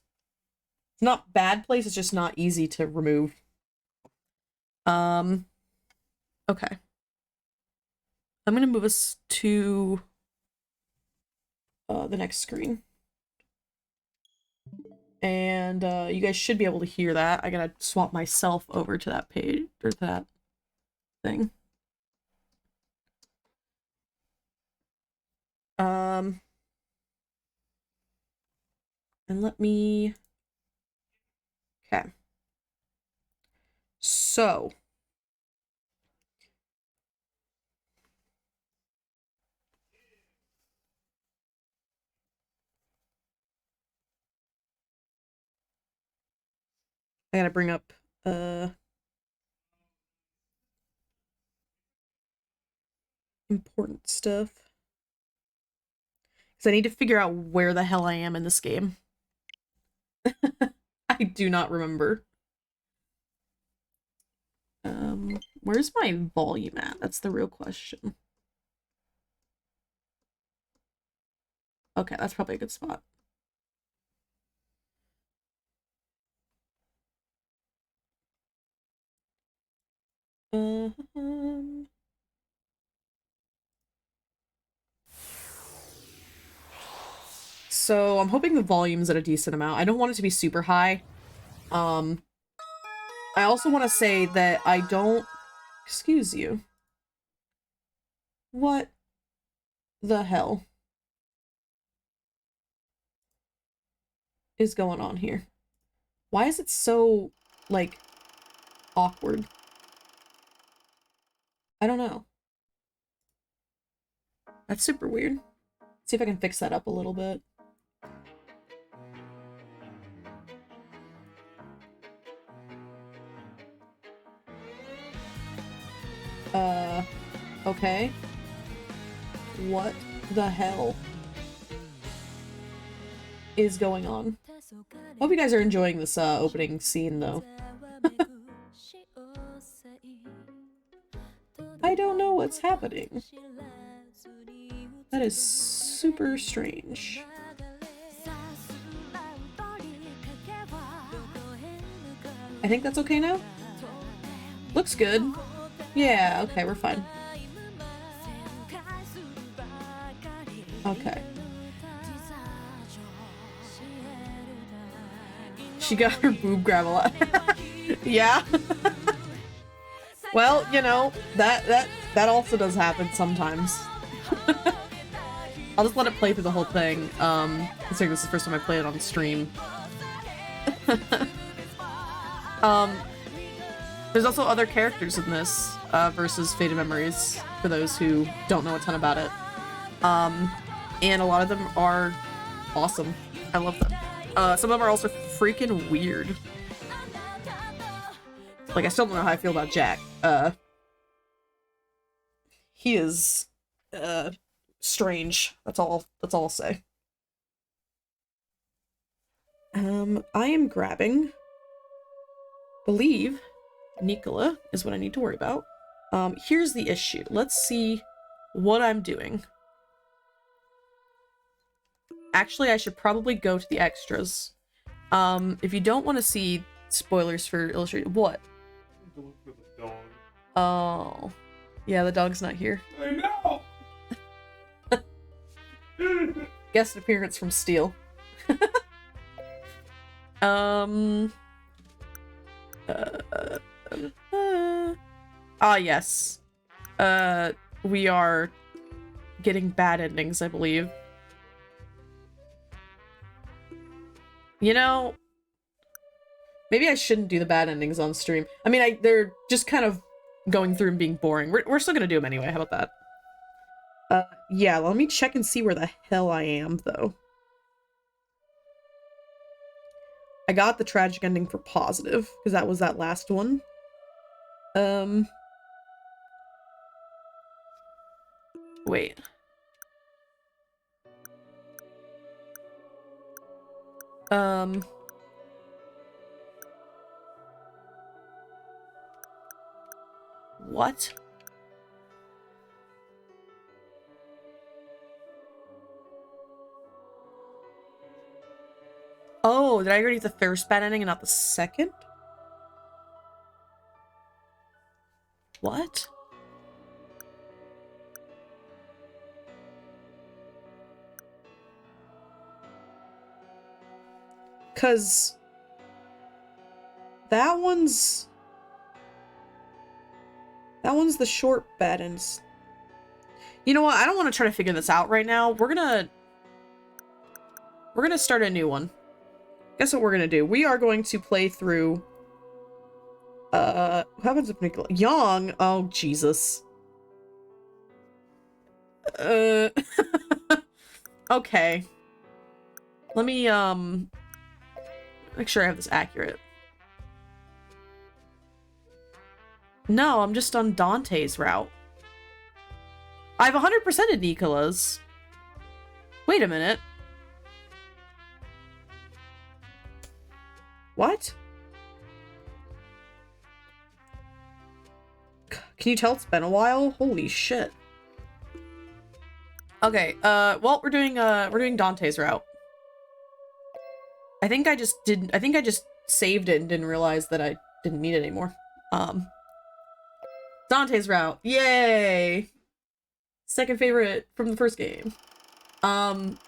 It's not bad place, it's just not easy to remove. Okay. I'm gonna move us to the next screen. And you guys should be able to hear that. I gotta swap myself over to that page, or to that thing. And let me... Okay. So... I gotta bring up, important stuff. Because I need to figure out where the hell I am in this game. I do not remember. Where's my volume at? That's the real question. Okay, that's probably a good spot. So I'm hoping the volume's at a decent amount. I don't want it to be super high. I also want to say that I don't... Excuse you. What the hell is going on here? Why is it so, like, awkward? I don't know. That's super weird. Let's see if I can fix that up a little bit. Okay. What the hell is going on? Hope you guys are enjoying this opening scene, though. I don't know what's happening. That is super strange. I think that's okay now? Looks good. Yeah, okay, we're fine. Okay. She got her boob grab a lot. Yeah. Well, you know, that also does happen sometimes. I'll just let it play through the whole thing, considering this is the first time I play it on stream. There's also other characters in this, versus Fated Memories, for those who don't know a ton about it. And a lot of them are awesome. I love them. Some of them are also freaking weird. Like, I still don't know how I feel about Jack. He is, strange. That's all I'll say. I am grabbing... believe Nicola is what I need to worry about. Here's the issue. Let's see what I'm doing. Actually, I should probably go to the extras. If you don't want to see spoilers for Illustrated... What? To look for the dog. Oh. Yeah, the dog's not here. I know! Guest appearance from Steel. Yes. We are getting bad endings, I believe. You know, maybe I shouldn't do the bad endings on stream. I mean, they're just kind of going through and being boring. We're still gonna do them anyway. How about that? Yeah, let me check and see where the hell I am, though. I got the tragic ending for positive, because that was that last one. Wait. What? Oh, did I already get the first bad ending and not the second? What? Cause that one's the short bad ends. You know what? I don't want to try to figure this out right now. We're gonna start a new one. Guess what we're gonna do? We are going to play through what happens if Nicola Young? Oh Jesus. Okay. Let me make sure I have this accurate. No, I'm just on Dante's route. I've 100%ed Nicola's. Wait a minute. What? Can you tell it's been a while? Holy shit. Okay, well, we're doing Dante's route. I think I just saved it and didn't realize that I didn't need it anymore. Dante's route. Yay! Second favorite from the first game. I've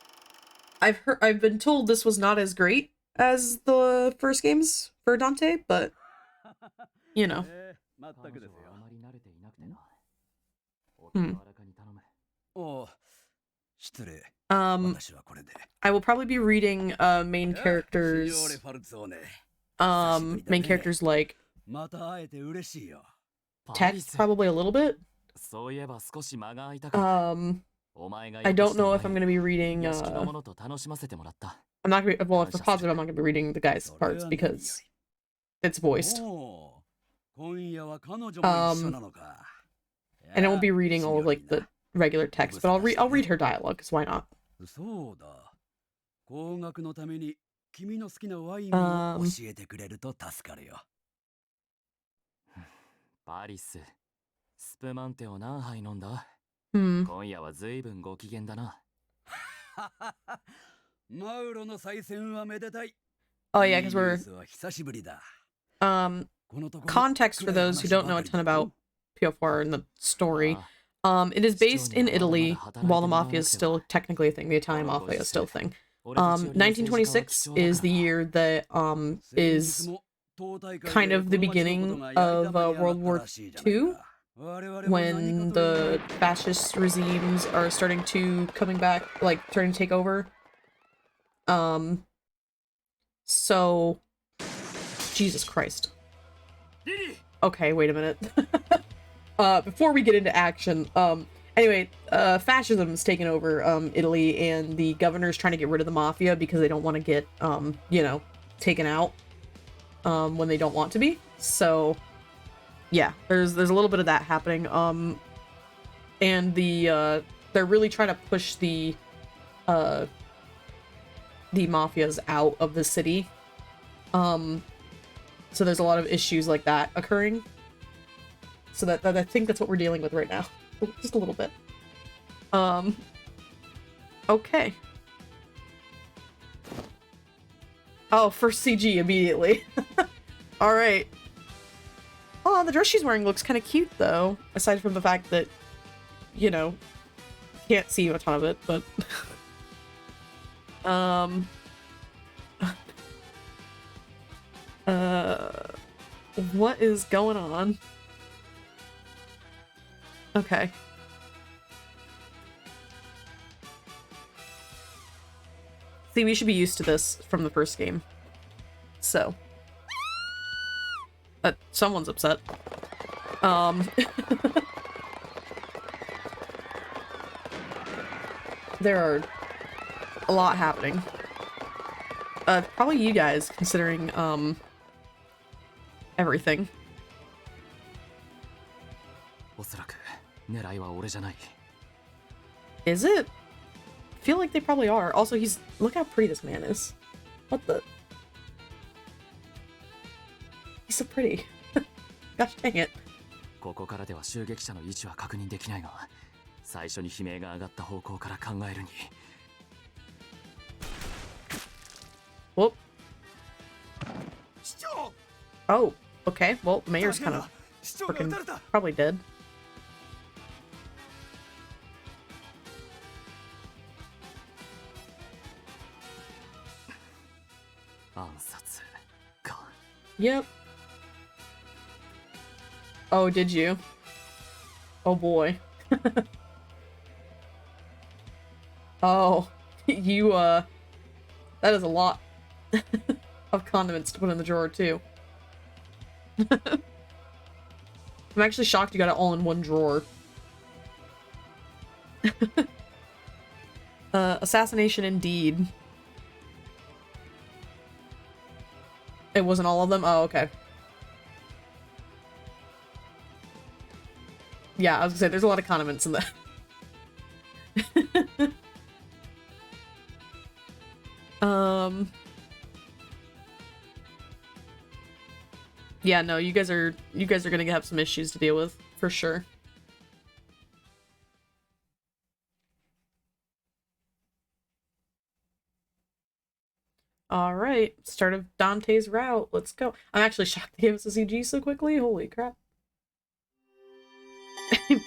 been told this was not as great as the first games for Dante, but you know. I will probably be reading main characters like text probably a little bit. I don't know if I'm gonna be reading I'm not gonna be, well, if for positive I'm not gonna be reading the guy's parts because it's voiced. And I won't be reading all of like the regular text, but I'll read her dialogue, because why not? Oh yeah, because we're context for those who don't know a ton about Piofiore and the story. It is based in Italy while the mafia is still technically a thing. The Italian mafia is still a thing. 1926 is the year that is kind of the beginning of World War II, when the fascist regimes are starting to starting to take over. So Jesus Christ. Okay, wait a minute. Before we get into action, anyway, fascism is taking over Italy, and the governor's trying to get rid of the mafia because they don't want to get you know, taken out when they don't want to be. So yeah, there's a little bit of that happening. And they're really trying to push the mafias out of the city. So there's a lot of issues like that occurring. So that I think that's what we're dealing with right now. Just a little bit. Okay. Oh, first CG immediately. Alright. Oh, the dress she's wearing looks kind of cute, though. Aside from the fact that, you know, can't see a ton of it, but... what is going on? Okay. See, we should be used to this from the first game. So. Someone's upset. There are a lot happening. Probably you guys, considering, everything. Is it? I feel like they probably are. Also, look how pretty this man is. What the? He's so pretty. Gosh dang it. Whoop. Oh, okay. Well, the mayor's kind of freaking probably dead. Yep. Oh, did you? Oh boy. Oh, you, that is a lot of condiments to put in the drawer, too. I'm actually shocked you got it all in one drawer. Assassination indeed. It wasn't all of them? Oh, okay. Yeah, I was gonna say, there's a lot of condiments in that. Yeah, no, you guys are gonna have some issues to deal with, for sure. Alright, start of Dante's route. Let's go. I'm actually shocked they gave us a CG so quickly. Holy crap.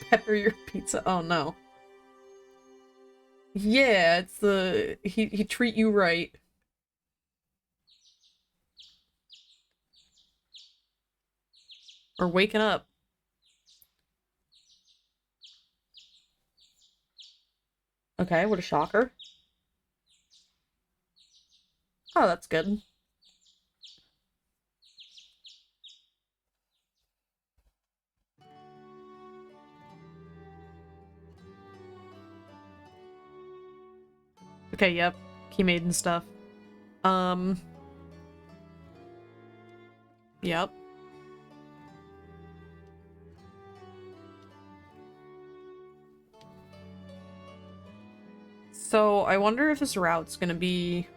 Pepper your pizza. Oh no. Yeah, it's the he treat you right. Or waking up. Okay, what a shocker. Oh, that's good. Okay, yep. Key maiden stuff. Yep. So, I wonder if this route's gonna be...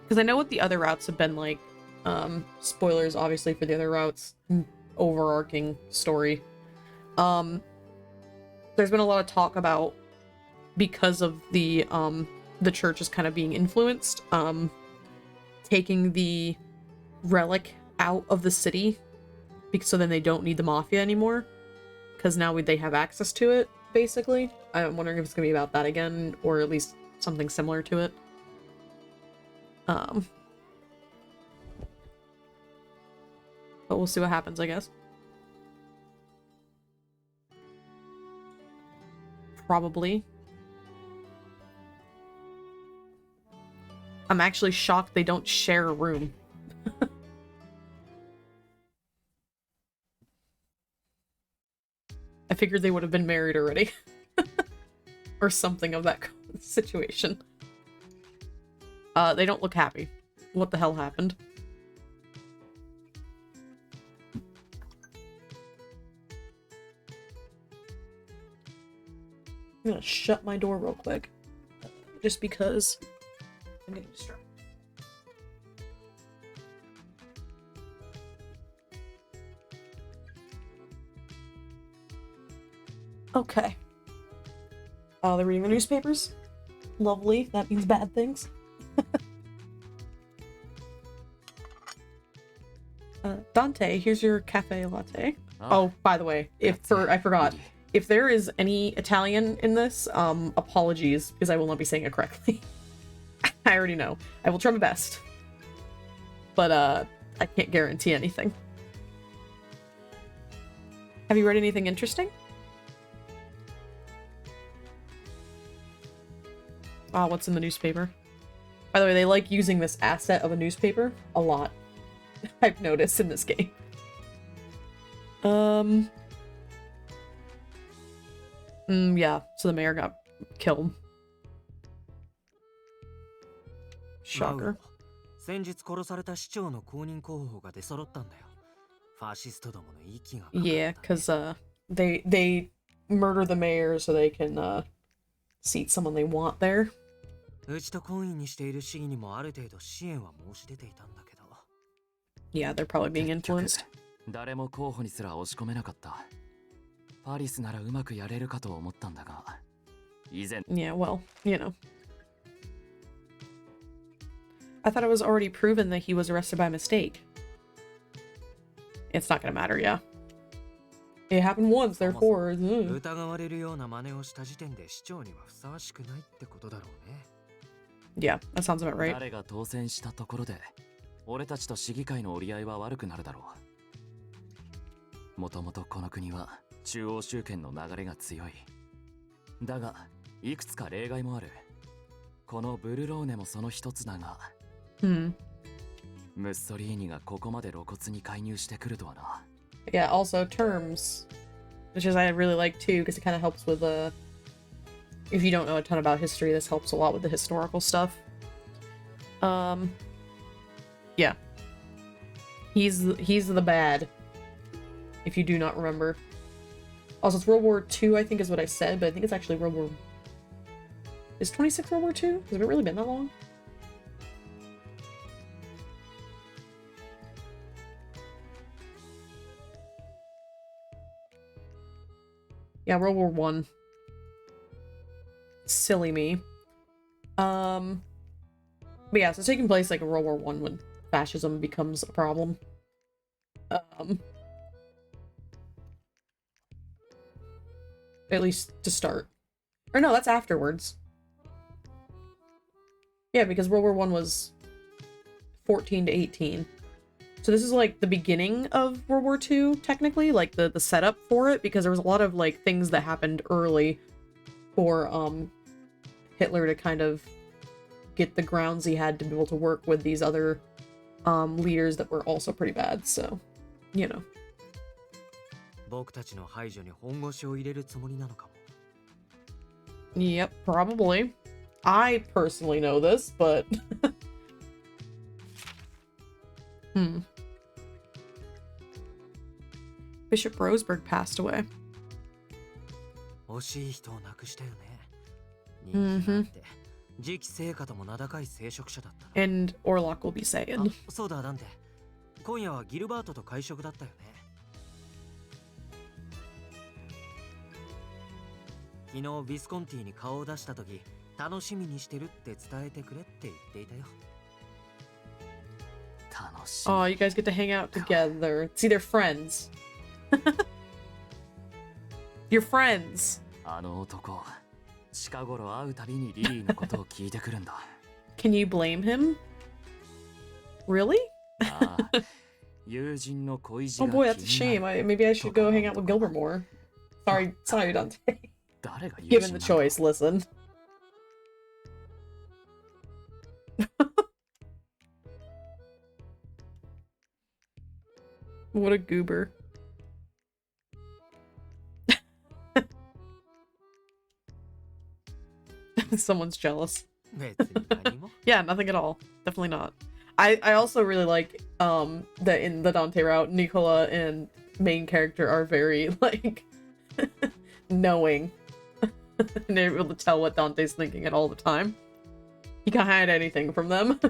Because I know what the other routes have been like. Spoilers, obviously, for the other routes. Overarching story. There's been a lot of talk about, because of the church is kind of being influenced, taking the relic out of the city, because so then they don't need the mafia anymore, because now they have access to it, basically. I'm wondering if it's gonna be about that again, or at least something similar to it. But we'll see what happens, I guess. Probably. I'm actually shocked they don't share a room. I figured they would have been married already. Or something of that situation. They don't look happy. What the hell happened? I'm gonna shut my door real quick. Just because I'm getting distracted. Okay. They're reading the newspapers. Lovely. That means bad things. Dante, here's your cafe latte. Oh, by the way, I forgot. If there is any Italian in this, apologies, because I will not be saying it correctly. I already know. I will try my best. But, I can't guarantee anything. Have you read anything interesting? Oh, what's in the newspaper? By the way, they like using this asset of a newspaper a lot. I've noticed in this game. Yeah, so the mayor got killed. Shocker. Yeah, because they murder the mayor so they can seat someone they want there. Yeah, they're probably being influenced. Yeah, well, you know. I thought it was already proven that he was arrested by mistake. It's not gonna matter, yeah. It happened once, therefore. Yeah, that sounds about right. Yeah, also terms, which is I really like too, because it kind of helps with if you don't know a ton about history, this helps a lot with the historical stuff. Yeah. He's the bad, if you do not remember. Also, it's World War II, I think is what I said, but I think it's actually World War... Is 26 World War II? Has it really been that long? Yeah, World War I. Silly me. But yeah, so it's taking place like in World War I when fascism becomes a problem. At least to start. Or no, that's afterwards. Yeah, because World War I was 14 to 18. So this is like the beginning of World War II, technically, like the setup for it, because there was a lot of like things that happened early for Hitler to kind of get the grounds he had to be able to work with these other leaders that were also pretty bad, so, you know. Yep, probably. I personally know this, but... Bishop Roseberg passed away. And Orlok will be saying. そうだ、ダンテ。今夜はギルバートと会食だったよね。昨日ビスコンティに顔を出した時、楽しみにしてるって伝えてくれって言っていたよ。楽しみ。Oh, you guys get to hang out together. See, they're friends. You're friends. あの男、近頃会うたびにリリーのことを聞いてくるんだ。Can you blame him? Really? ああ、友人の恋路 Oh が boy, that's a shame. Maybe I should go hang out with Gilbert more. Sorry, Dante. 誰が友人 Given なん the だ choice, listen. What a goober. Someone's jealous. 別に何も Yeah, nothing at all. Definitely not. I also really like that in the Dante route, Nicola and main character are very like knowing and they're able to tell what Dante's thinking at all the time. He can't hide anything from them.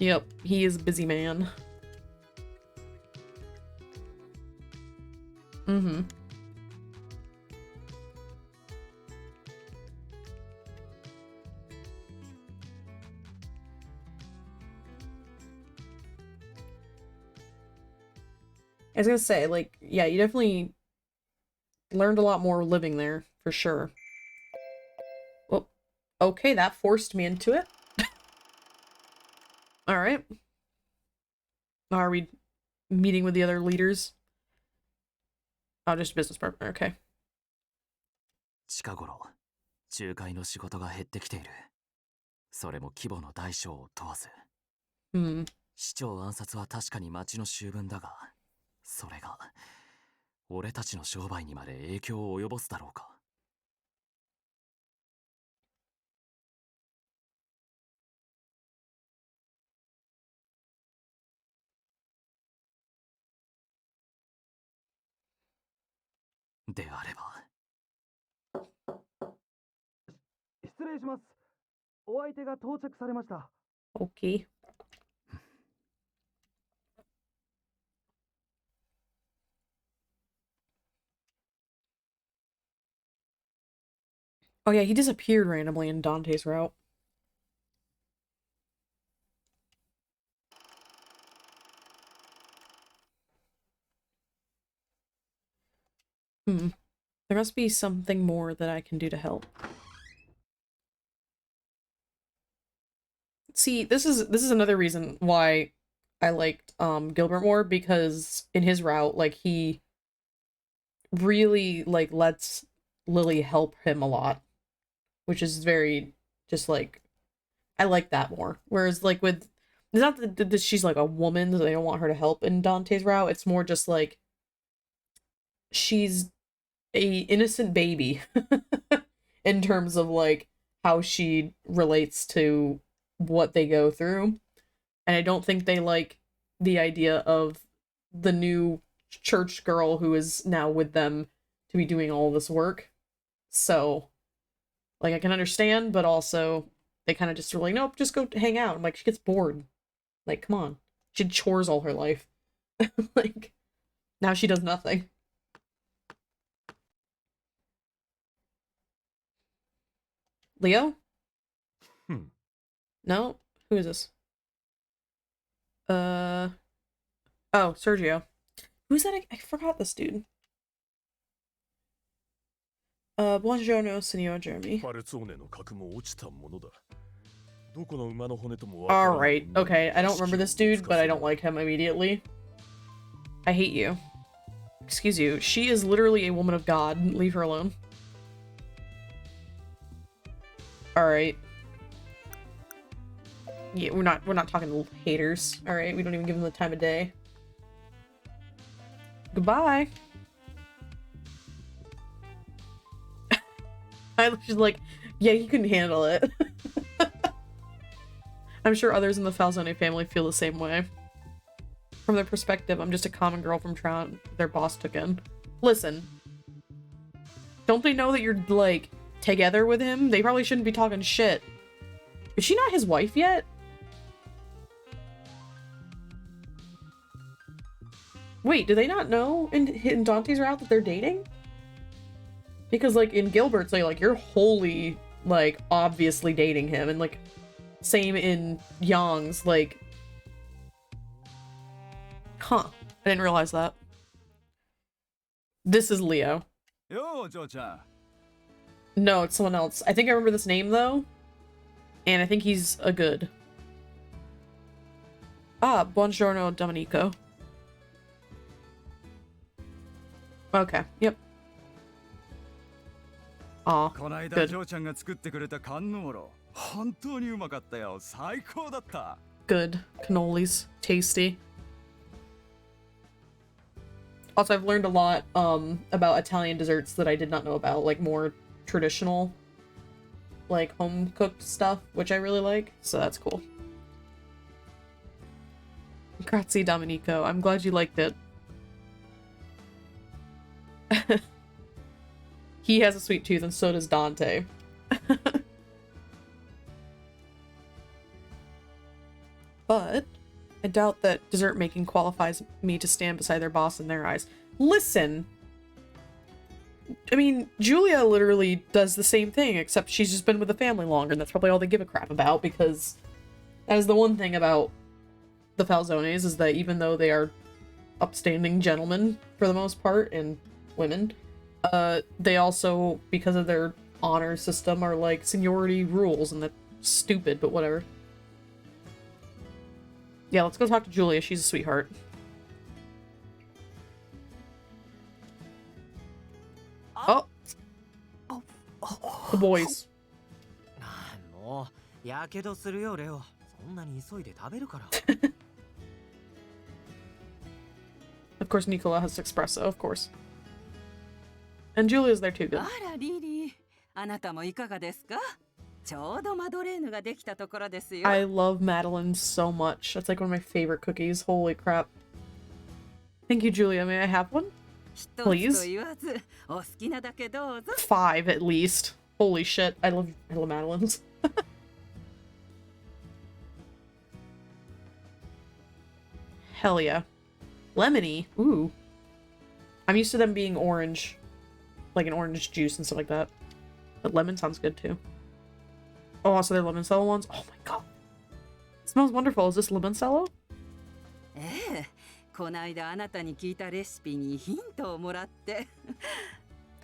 Yep, he is a busy man. Mm-hmm. I was gonna say, like, yeah, you definitely learned a lot more living there, for sure. Well, okay, that forced me into it. Alright. Are we meeting with the other leaders? Oh, just business partner, okay. 近頃、仲介の仕事が減ってきている。それも規模の大小を問わず。市長暗殺は確かに町の醜聞だが、それが俺たちの商売にまで影響を及ぼすだろうか。であれば。失礼します。お相手が到着されました。Okay. Oh yeah, he disappeared randomly in Dante's route. There must be something more that I can do to help. See, this is another reason why I liked Gilbert more, because in his route, like, he really like lets Lily help him a lot, which is very just like, I like that more. Whereas like with, it's not that she's like a woman, so they don't want her to help in Dante's route. It's more just like she's a innocent baby in terms of like how she relates to what they go through. And I don't think they like the idea of the new church girl who is now with them to be doing all this work. So, like, I can understand, but also they kind of just were like, nope, just go hang out. I'm like, she gets bored. Like, come on. She did chores all her life. Like, now she does nothing. Leo? No? Who is this? Oh, Sergio. Who's that? I forgot this dude. Buongiorno, Signor Jeremy. Alright, okay. I don't remember this dude, but I don't like him immediately. I hate you. Excuse you. She is literally a woman of God. Leave her alone. Alright. Yeah, we're not talking haters. Alright, we don't even give them the time of day. Goodbye. I was just like, yeah, he couldn't handle it. I'm sure others in the Falzone family feel the same way. From their perspective, I'm just a common girl from town their boss took in. Listen. Don't they know that you're, like, together with him? They probably shouldn't be talking shit. Is she not his wife yet? Wait, do they not know in Dante's route that they're dating? Because, like, in Gilbert's, like, you're wholly, like, obviously dating him. And, like, same in Yang's, like... Huh. I didn't realize that. This is Leo. No, it's someone else. I think I remember this name, though. And I think he's a good. Ah, buongiorno, Domenico. Okay, yep. Aw, good. Good. Cannolis. Tasty. Also, I've learned a lot about Italian desserts that I did not know about, like more traditional, like home-cooked stuff, which I really like, so that's cool. Grazie, Domenico. I'm glad you liked it. He has a sweet tooth, and so does Dante. But I doubt that dessert making qualifies me to stand beside their boss in their eyes. Listen! I mean, Julia literally does the same thing, except she's just been with the family longer, and that's probably all they give a crap about, because that is the one thing about the Falzones, is that even though they are upstanding gentlemen, for the most part, and women, they also, because of their honor system, are like seniority rules, and that's stupid, but whatever. Yeah, let's go talk to Julia. She's a sweetheart. Oh! The boys. Of course, Nicola has espresso, of course. And Julia's there too, good. I love Madeline so much. That's like one of my favorite cookies. Holy crap. Thank you, Julia. May I have one? Please? 5 at least. Holy shit. I love Madeline's. Hell yeah. Lemony. Ooh. I'm used to them being orange. Like an orange juice and stuff like that. But lemon sounds good too. Oh, also they're limoncello ones? Oh my god. It smells wonderful. Is this limoncello?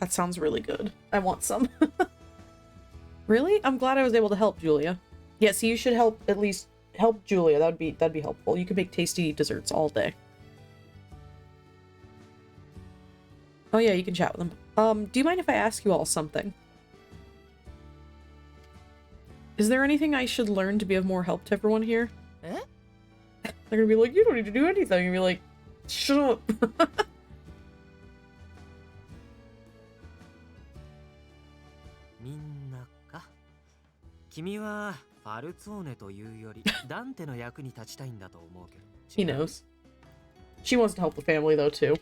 That sounds really good. I want some. Really? I'm glad I was able to help, Julia. Yeah, so you should help, at least help Julia. That'd be helpful. You could make tasty desserts all day. Oh yeah, you can chat with them. Do you mind if I ask you all something? Is there anything I should learn to be of more help to everyone here? Eh? They're gonna be like, you don't need to do anything. And you're like, shut up. He knows. She wants to help the family though too.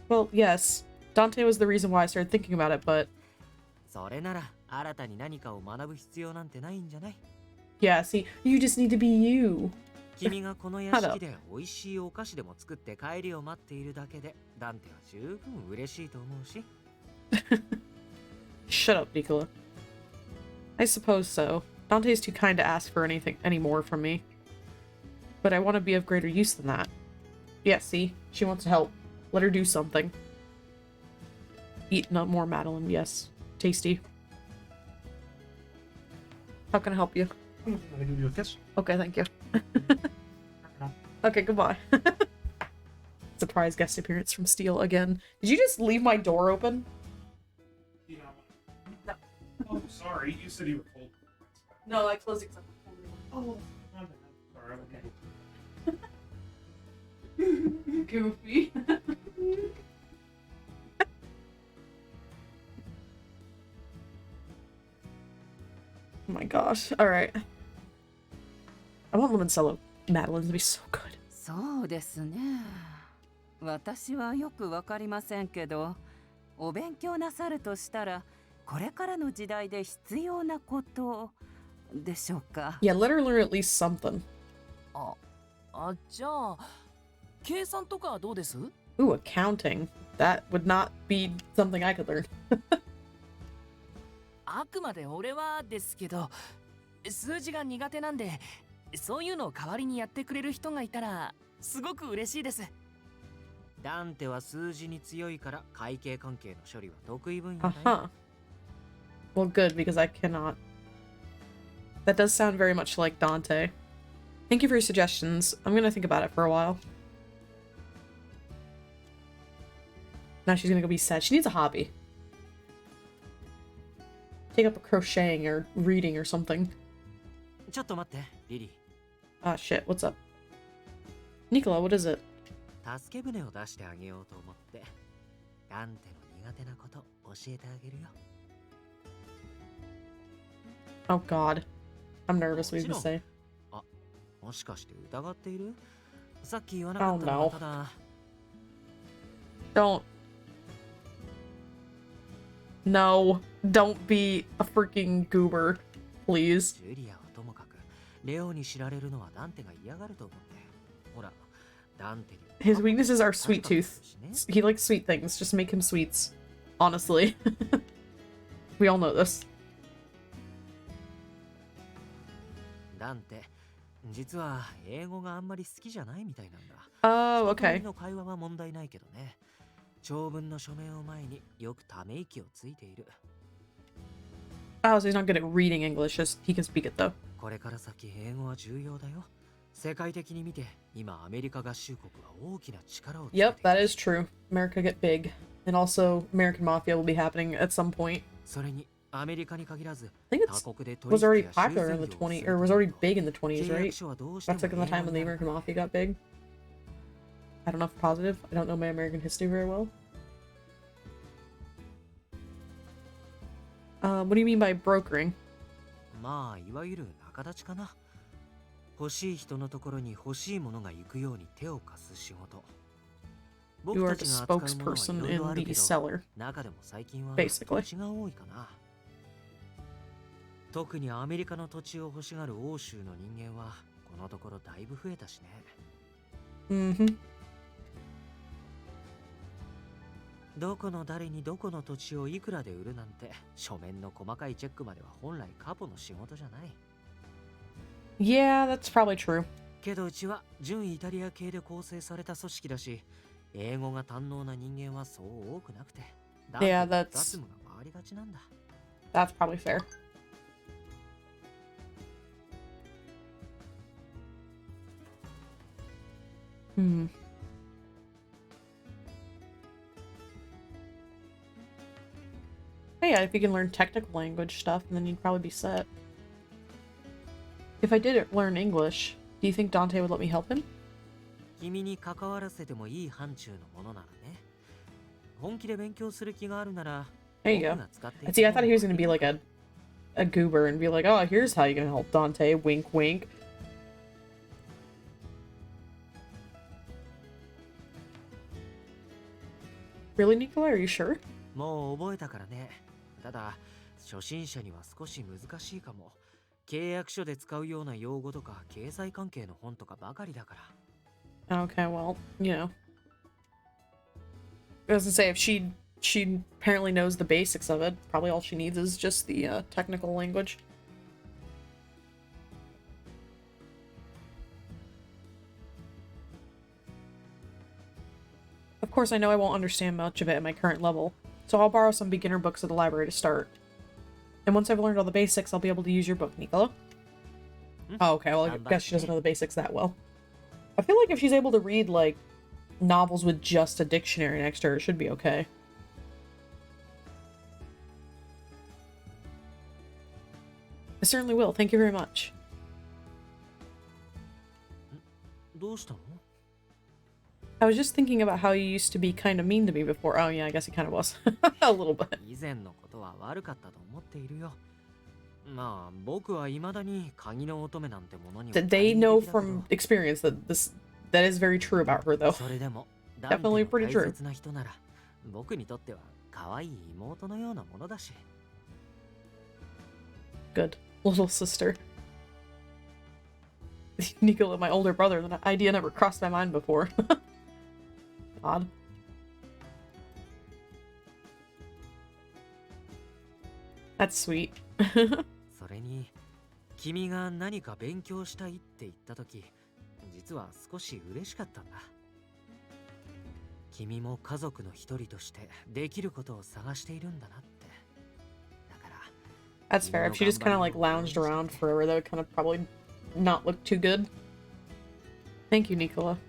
Well, yes. Dante was the reason why I started thinking about it, but... Yeah, see, you just need to be you. Shut up. Shut up, Nicola. I suppose so. Dante's too kind to ask for anything anymore from me. But I want to be of greater use than that. Yeah, see? She wants to help. Let her do something. Eat not more, Madeline. Yes. Tasty. How can I help you? I'm gonna give you a kiss. Okay, thank you. Okay, goodbye. Surprise guest appearance from Steel again. Did you just leave my door open? Yeah. Oh, sorry. You said you were cold. No, I closed it. Oh, my bad. Sorry. Okay. Goofy. Oh my gosh. Alright. I want Limoncello Madeline to be so good. そうですね。私はよくわかりませんけど、お勉強なさるとしたら、これからの時代で必要なことでしょうか。Yeah, let her learn at least something. じゃあ計算とかどうです？ Ooh, accounting. That would not be something I could learn. あくまで俺はですけど、数字が苦手なんで、そういうのを代わりにやってくれる人がいたらすごく嬉しいです。ダンテは数字に強いから会計関係の処理は得意分野だよ。Uh-huh. Well, good, because I cannot. That does sound very much like Dante. Thank you for your suggestions. I'm gonna think about it for a while. Now she's gonna go be sad. She needs a hobby. Take up a crocheting or reading or something. ちょっと待って、リリ Ah, shit. What's up? Nicola, what is it? ー。助け舟を出してあげようと思って。ダンテの苦手なこと教えてあげるよ。Oh, God. I'm nervous what he's gonna say. あ、もしかして疑っている？さっき言わなかったのはただ。Don't. No. Don't be a freaking goober, please. ジュリアはともかく、レオに知られるのはダンテが嫌がると思って。ほら、ダンテに。His weaknesses are sweet tooth. He likes sweet things. Just make him sweets. Honestly. We all know this. ダンテ、実は英語があんまり好きじゃないみたいなんだ。Oh, 人と okay. の会話は問題ないけどね。長文の書面を前によくため息をついている。Oh, so he's not good at reading English. Just he can speak it though. これから先英語は重要だよ。世界的に見て、今アメリカ合衆国は大きな力をつけている。 Yep, that is true. America get big. And also, American Mafia will be happening at some point. それにアメリカに限らず、 I think it 他国で was 取引 already や popular 修 in the 繕業を 20s, する or was already big in the 20s, 契 right? 約書はどうしても That's like in the time when the 英語になる American Mafia got big. I don't know if positive. I don't know my American history very well. What do you mean by brokering? まあいわゆる仲立ちかな。欲しい人のところに欲しいものが行くように手を貸す仕事。 You 僕 are た the ちが扱うものは spokesperson いろいろあ in る the けど、 seller. 中でも最近は Basically. 土地が多いかな。特にアメリカの土地を欲しがる欧州の人間はこのところだいぶ増えたしね。Mm-hmm. どこの誰にどこの土地をいくらで売るなんて書面の細かいチェックまでは本来カポの仕事じゃない。 Yeah, that's probably true. けどうちは純イタリア系で構成された組織だし、英語が堪能な人間はそう多くなくて、 Yeah, 雑 that's 務が回りがちなんだ。 that's probably fair. Hmm. But yeah, if you can learn technical language stuff, then you'd probably be set. If I did learn English, do you think Dante would let me help him? 君に関わらせてもいい範疇のものならね。本気で勉強する気があるなら、 There you 僕 go. が使ってい See, I く thought he was gonna be like a goober and be like, oh, here's how you can help Dante, wink wink. Really, Nicola? Are you sure? もう覚えたからね。ただ、初心者には少し難しいかも。契約書で使うような用語とか経済関係の本とかばかりだから。 Okay, well, you know. I was gonna say, if she apparently knows the basics of it, probably all she needs is just the technical language. course, I know I won't understand much of it at my current level, so I'll borrow some beginner books at the library to start. And once I've learned all the basics, I'll be able to use your book, Nicola. Oh, okay, well, I guess she doesn't know the basics that well. I feel like if she's able to read, like, novels with just a dictionary next to her, it should be okay. I certainly will. Thank you very much. I was just thinking about how you used to be kind of mean to me before. Oh yeah, I guess he kind of was. A little bit. They know from experience that that is very true about her, though. Definitely pretty true. Good. Little sister. Nicola, my older brother, that idea never crossed my mind before. Odd. That's sweet. それに君が何か勉強したいって言った時、実は少し嬉しかったんだ。君も家族の一人としてできることを探しているんだなって。だから That's fair. If she just kind of like lounged around forever, that would kind of probably not look too good. Thank you, Nicola.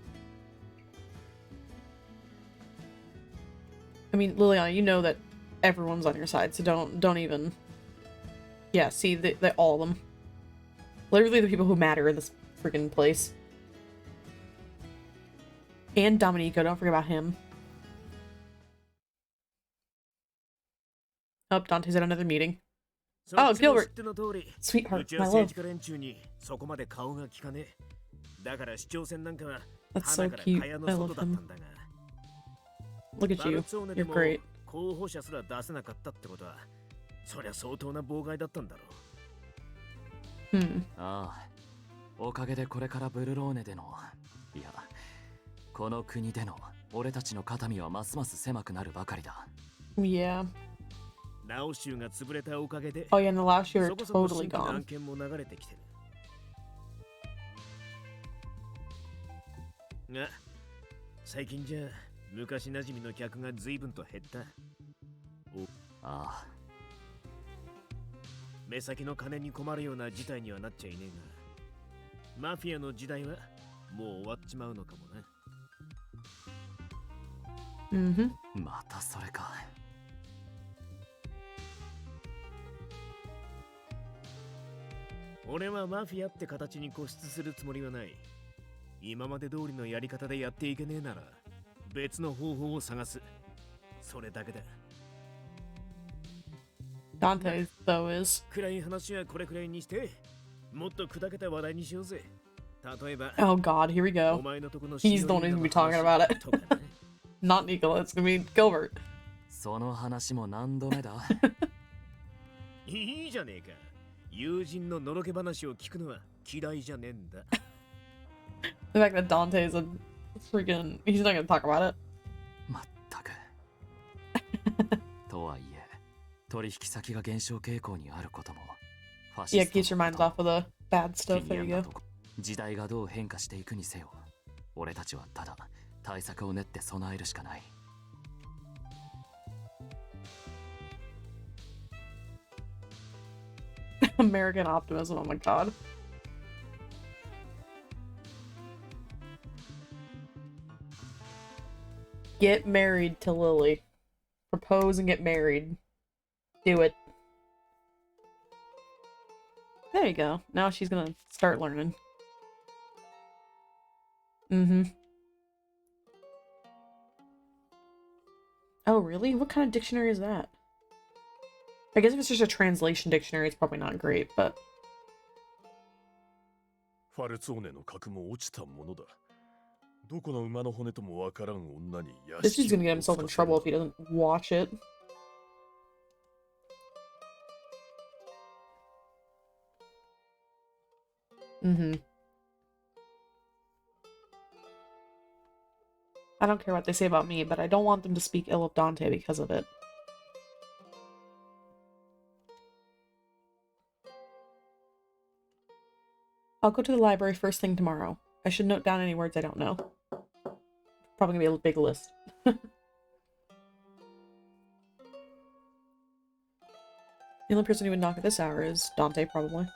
I mean, Liliana, you know that everyone's on your side, so don't even. Yeah, see, they all of them. Literally the people who matter in this freaking place. And Domenico, don't forget about him. Oh, Dante's at another meeting. Oh, Gilbert! Sweetheart, my love. That's so cute. I love him. Look at you. You're great. そりゃ相当な妨害だったんだろう。ああ、おかげでこれからブルローネでの、いや、この国での俺たちの肩身はますます狭くなるばかりだ。Yeah. ラオ州が潰れたおかげで、 Oh yeah, and the last year totally gone. 案件も流れてきてる。が、最近じゃ昔馴染みの客が随分と減った。ああ。 目先の金に困るような事態にはなっちゃいねえが、マフィアの時代はもう終わっちまうのかもな。またそれか。俺はマフィアって形に固執するつもりはない。今まで通りのやり方でやっていけねえなら、別の方法を探す。それだけだ。 Dante, though, is. 暗い話はこれくらいにして、もっと砕けた話題にしようぜ。例えば、 Oh god, here we go. He's the one who's gonna be talking about it. Not Nicola, it's gonna be Gilbert. その話も何度目だ。いいじゃねえか。友人ののろけ話を聞くのは嫌いじゃねえんだ。The fact that Dante is a freaking. He's not gonna talk about it. まったく。とはいえ。 取引先が減少傾向にあることも。Yeah, keeps your minds off of the bad stuff. There you go. 時代がどう変化していくにせよ、俺たちはただ対策を練って備えるしかない。American optimism. Oh my god. Get married to Lily. Propose and get married. Do it. There you go. Now she's gonna start learning. Oh, really? What kind of dictionary is that? I guess if it's just a translation dictionary, it's probably not great, but... ファルツォーネの核も落ちたものだ。どこの馬の骨ともわからん女に屋 This 敷 dude's gonna get himself in trouble if he doesn't watch it. I don't care what they say about me, but I don't want them to speak ill of Dante because of it. I'll go to the library first thing tomorrow. I should note down any words I don't know. probably gonna be a big list. The only person who would knock at this hour is Dante, probably.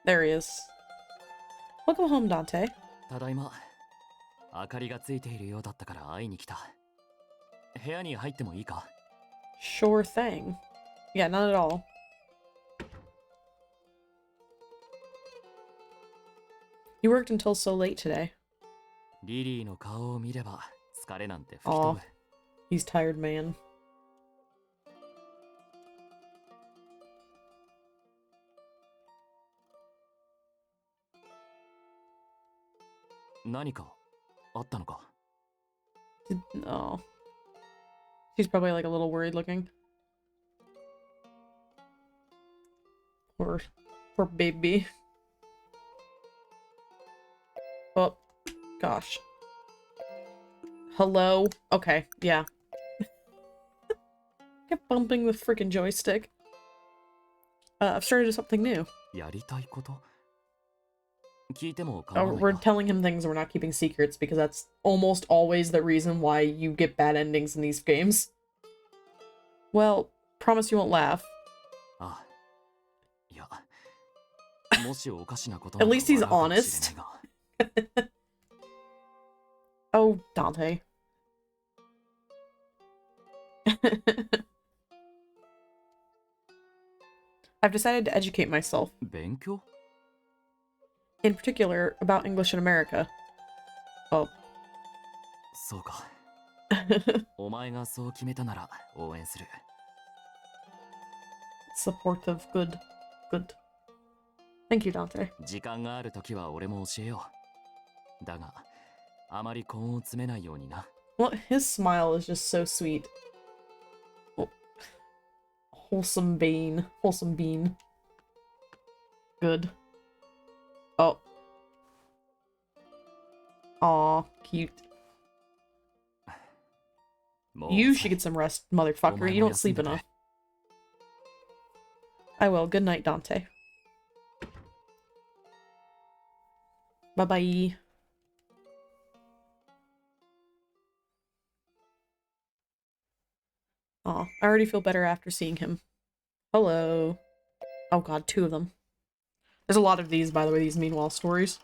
There he is. Welcome home, Dante. ただいま。明かりがついているようだったから会いに来た。部屋に入ってもいいか？ Sure thing. Yeah, not at all. You worked until so late today. リリーの顔を見れば疲れなんて吹き飛ぶ。 He's tired, man. 何かあったのか？ Oh. She's probably like a little worried looking. Poor baby. Oh, gosh. Hello? Okay, yeah. Kept bumping the freaking joystick. I've started something new. やりたいこと？聞いても構 Oh, わない we're か？ telling him things and we're not keeping secrets because that's almost always the reason why you get bad endings in these games. Well, promise you won't laugh. あ、いや、もしおかしなこと At なら least he's 笑うかもしれ honest. ないが。 Oh, Dante. I've decided to educate myself. 勉強？ In particular, about English in America. Oh. そうか。お前がそう決めたなら応援する。 Supportive. Good. Good. Thank you, Dante. 時間があるときは俺も教えよう。だが、あまり根を詰めないようにな。 Well, his smile is just so sweet. Oh. Wholesome bean. Wholesome bean. Good. Oh. Aw, cute. もう You 遅 should い。 get some rest, motherfucker. You don't sleep enough. I will. Good night, Dante. Bye-bye. Aw, I already feel better after seeing him. Hello. Oh god, 2 of them. There's a lot of these, by the way, these meanwhile stories.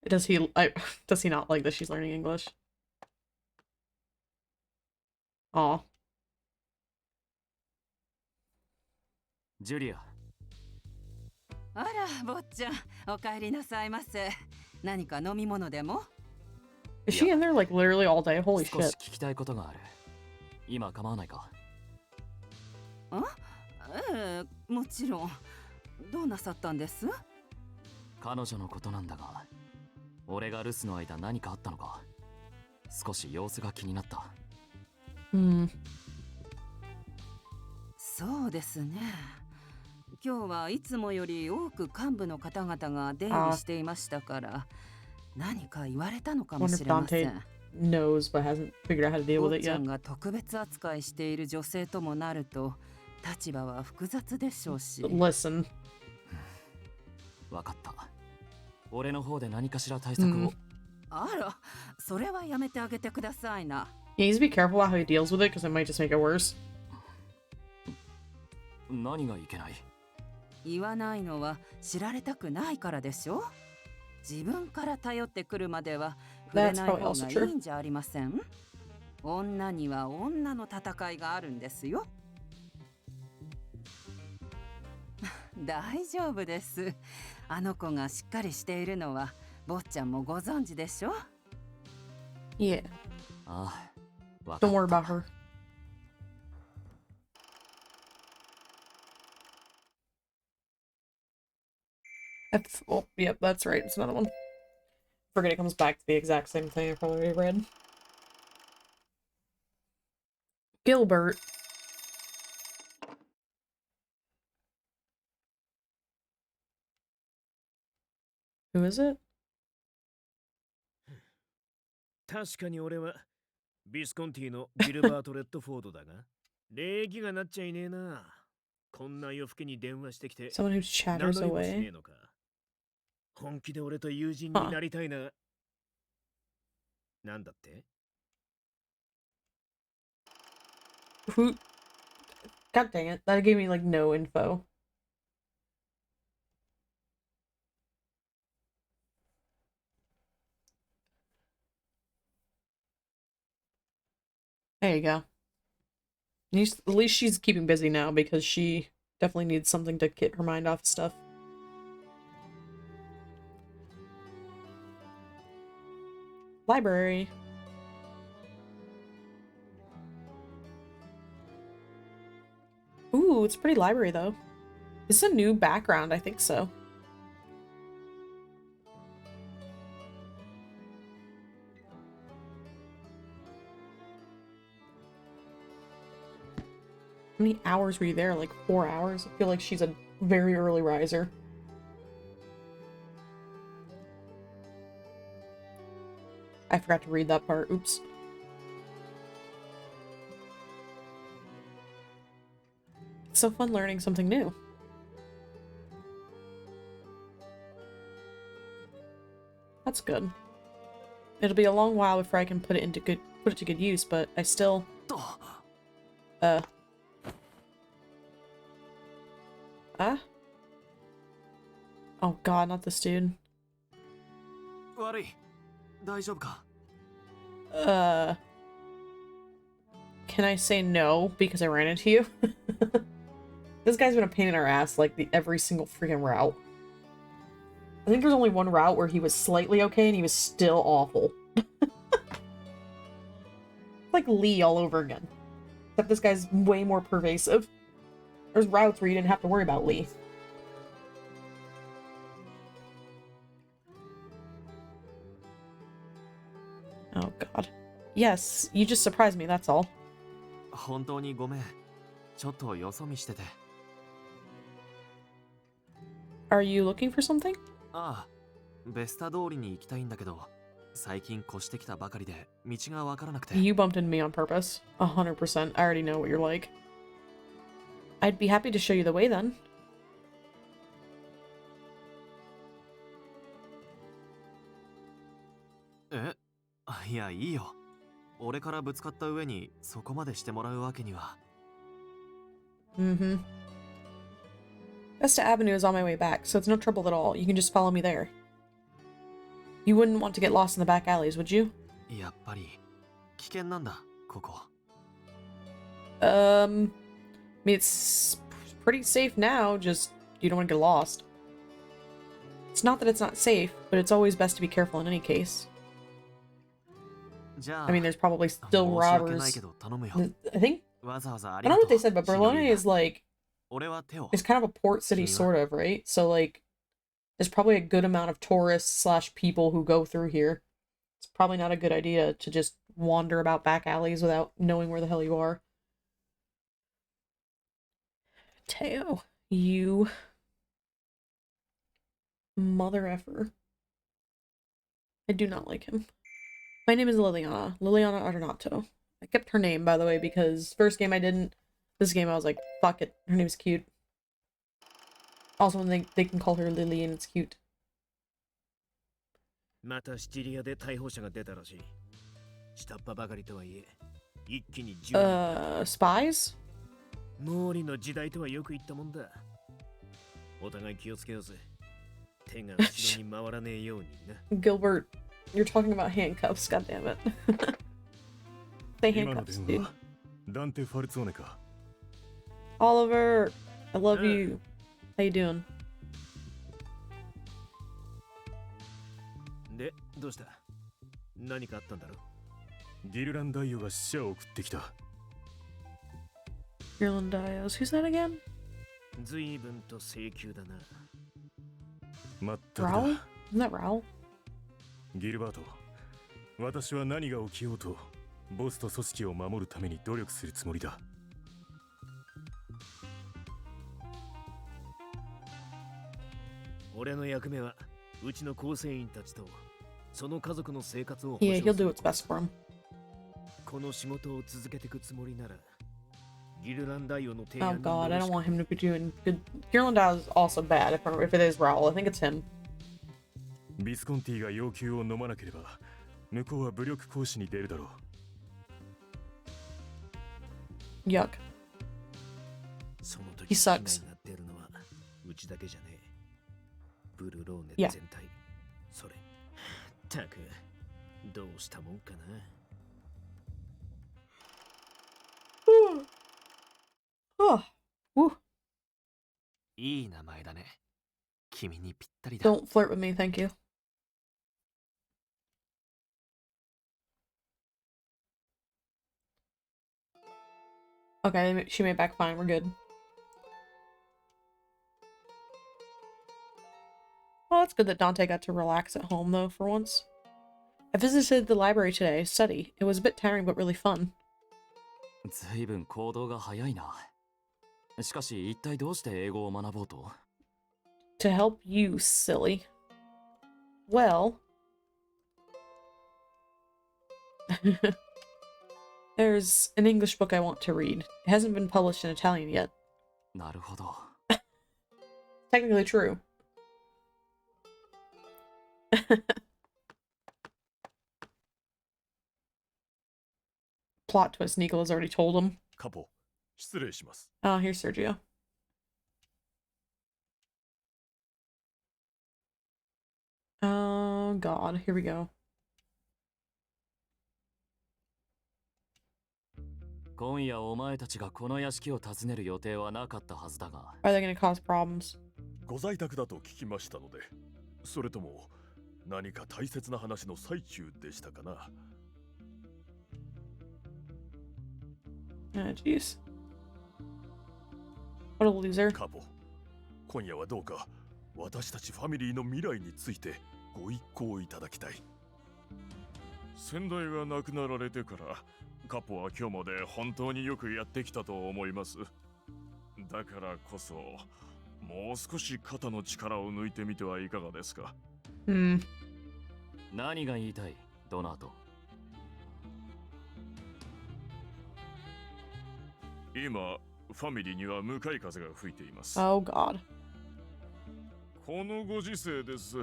Does he not like that she's learning English? Aw. ジュリア、あら、坊ちゃん、お帰りなさいませ。何か飲み物でも？ Is she in there like literally all day? Holy 少し shit. 聞きたいことがある。今構わないか？ええ、もちろん。どうなさったんです？彼女のことなんだが、俺が留守の間何かあったのか？少し様子が気になった。そうですね。今日はいつもより多く幹部の方々が出入りしていましたから、何か言われたのかも Wonder し if れませ Dante ん。 knows but hasn't figured out how to deal 坊 with it ちゃ yet. んが特別扱いしている女性ともなると、立場は複雑でしょうし。Listen. わかった。俺の方で何かしら対策を。あら、それはやめてあげてくださいな。He needs to be careful how he deals with it because it might just make it worse. 何がいけない？言わないのは知られたくないからでしょ。自分から頼ってくるまでは触れない方がいいんじゃありません？女には女の戦いがあるんですよ。大丈夫です。あの子がしっかりしているのは坊ちゃんもご存知でしょ。 Yeah. ああ、わか Don't っ worry た。 about her. Oh, yep, that's right. It's another one. Forget it comes back to the exact same thing I probably read. Gilbert. Who is it? 確かに俺はビスコンティのギルバート・レッドフォードだが、礼儀がなっちゃいねえな。こんな夜更けに電話してきて Someone who chatters 名乗りもしね away. えのか。本気で俺と友人 Huh. になりたいな。なんだって Who? God dang it! That gave me like no info. There you go. At least she's keeping busy now because she definitely needs something to get her mind off stuff. Library. Ooh, it's a pretty library though. This is a new background, I think so. How many hours were you there? Like 4 hours? I feel like she's a very early riser. I forgot to read that part. Oops. It's so fun learning something new. That's good. It'll be a long while before I can put it to good use, but I still Oh god, not this dude. 悪い。大丈夫か？ Can I say no because I ran into you? This guy's been a pain in our ass like every single freaking route. I think there's only one route where he was slightly okay and he was still awful. Like Lee all over again. Except this guy's way more pervasive. There's routes where you didn't have to worry about Lee. Oh god. Yes, you just surprised me, that's all. 本当にごめん。ちょっとよそ見してて。 Are you looking for something? ああ、ベスタ通りに行きたいんだけど、最近越してきたばかりで道がわからなくて。 You bumped into me on purpose. 100%. I already know what you're like. I'd be happy to show you the way then. え？いや、いいよ。俺からぶつかった上にそこまでしてもらうわけには。Mm-hmm. Vesta Avenue is on my way back, so it's no trouble at all. You can just follow me there. You wouldn't want to get lost in the back alleys, would you? やっぱり危険なんだ、ここ。I mean, it's pretty safe now, just you don't want to get lost. It's not that it's not safe, but it's always best to be careful in any case. じゃあ、 I mean, there's probably still 申し訳ない robbers. けど頼むよ。 I think, わざわざあ I り don't が know と what う。 they said, but シノリ Berlone ーナ。 is like, 俺は手を。 it's kind of a port city, sort of, right? So, like, there's probably a good amount of tourists slash people who go through here. It's probably not a good idea to just wander about back alleys without knowing where the hell you are. Teo, you mother effer. I do not like him. My name is Liliana. Liliana Ardonato. I kept her name, by the way, because first game I didn't. This game I was like, fuck it. Her name's cute. Also, when they can call her Lily and it's cute. またシチリアで逮捕者が出たらしい。下っ端ばかりとはいえ、一気に10人。Spies? 毛利の時代とはよく言ったもんだ。お互い気をつけようぜ。手が後ろに回らねえようにな。Gilbert, you're talking about handcuffs, goddammit. Say handcuffs, dude. Dante Falzoneか。 Oliver, I love you. How you doing? で、どうした？何かあったんだろ？ギルランダイオが死者を送ってきた。 Girland Dios. Who's that again? 随分と請求だな。まったく Raoul? だ。 Isn't that Raoul? ギルバート、私は何が起きようと、ボスと組織を守るために努力するつもりだ。俺の役目は、うちの構成員たちと、その家族の生活を保 Yeah, 障 he'll す do る what's best for him. この仕事を続けていくつもりなら、Oh god, I don't want him to be doing good. Girlandau is also bad if it is Raoul. I think it's him. ビスコンティが要求を飲まなければ向こうは武力行使に出るだろう。 Yuck. その時 He sucks. 被害が出るのはうちだけじゃねえ。ブルローネ Yeah. 全体。それ。たくどうしたもんかな。Oh. Woo. いい名前だね。君にぴったりだ。 Don't flirt with me, thank you. Okay, she made it back fine. We're good. Well, it's good that Dante got to relax at home, though, for once. I visited the library today to study. It was a bit tiring, but really fun. ずいぶん行動が早いな。しかし、一体どうして英語を学ぼうと？ To help you, silly. Well... There's an English book I want to read. It hasn't been published in Italian yet. なるほど。 Technically true. Plot twist, Nicola's already told him. カポ、失礼します。 Oh, here's Sergio. Oh god, here we go. 今夜お前たちがこの屋敷を訪ねる予定はなかったはずだが。 Are they gonna cause problems? ご在宅だと聞きましたので、それとも何か大切な話の最中でしたかな。 Ah, jeez. What a loser. カポ、今夜はどうか私たちファミリーの未来についてご一考いただきたい。先代が亡くなられてからカポは今日まで本当によくやってきたと思います。だからこそもう少し肩の力を抜いてみてはいかがですか。何が言いたい、ドナート。今ファミリーには向かい風が吹いています。 Oh god. このご時世です。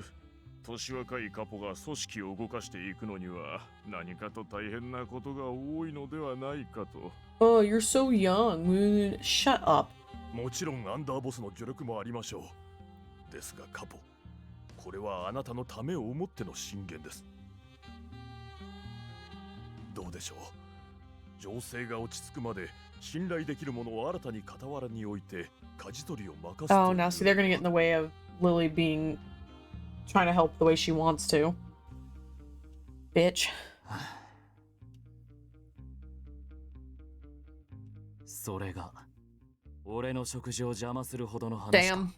年若いカポが組織を動かしていくのには何かと大変なことが多いのではないかと。 Oh, you're so young. Shut up. もちろんアンダーボスの助力もありましょう。ですがカポ、これはあなたのためを思っての進言です。どうでしょう。情勢が落ち着くまで信頼できるものを新たに傍らに置いて舵取りを任せて。 Oh, now see, they're gonna get in the way of Lily trying to help the way she wants to. Bitch. それが俺の食事を邪魔するほどの話か。 Damn.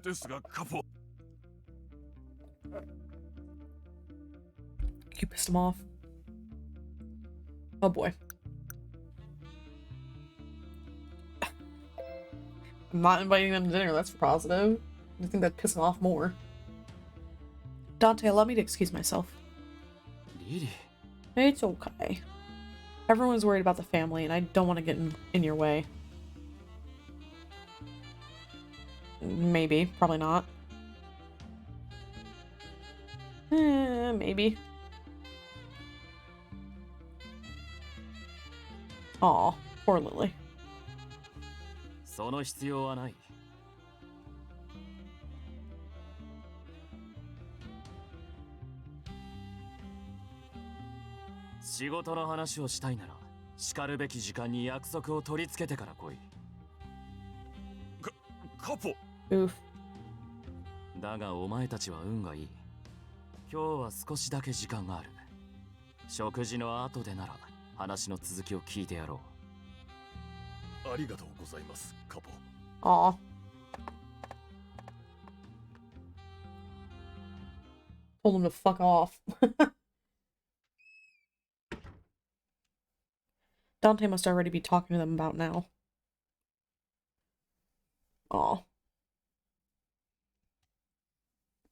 ですがカポ。 You pissed him off. Oh boy. I'm not inviting them to dinner, that's positive. I think that'd piss him off more. Dante, allow me to excuse myself. リリー、 It's okay. Everyone's worried about the family, and I don't want to get in your way. Maybe. Probably not. Maybe. Aw, poor Lily. その必要はない。仕事の話をしたいなら、しかるべき時間に約束を取り付けてから来い。カポ。 Oof. だがお前たちは運がいい。今日は少しだけ時間がある。食事の後でなら話の続きを聞いてやろう。ありがとうございます、カポ。 Aw. Told him to fuck off. Dante must already be talking to them about now. Aw.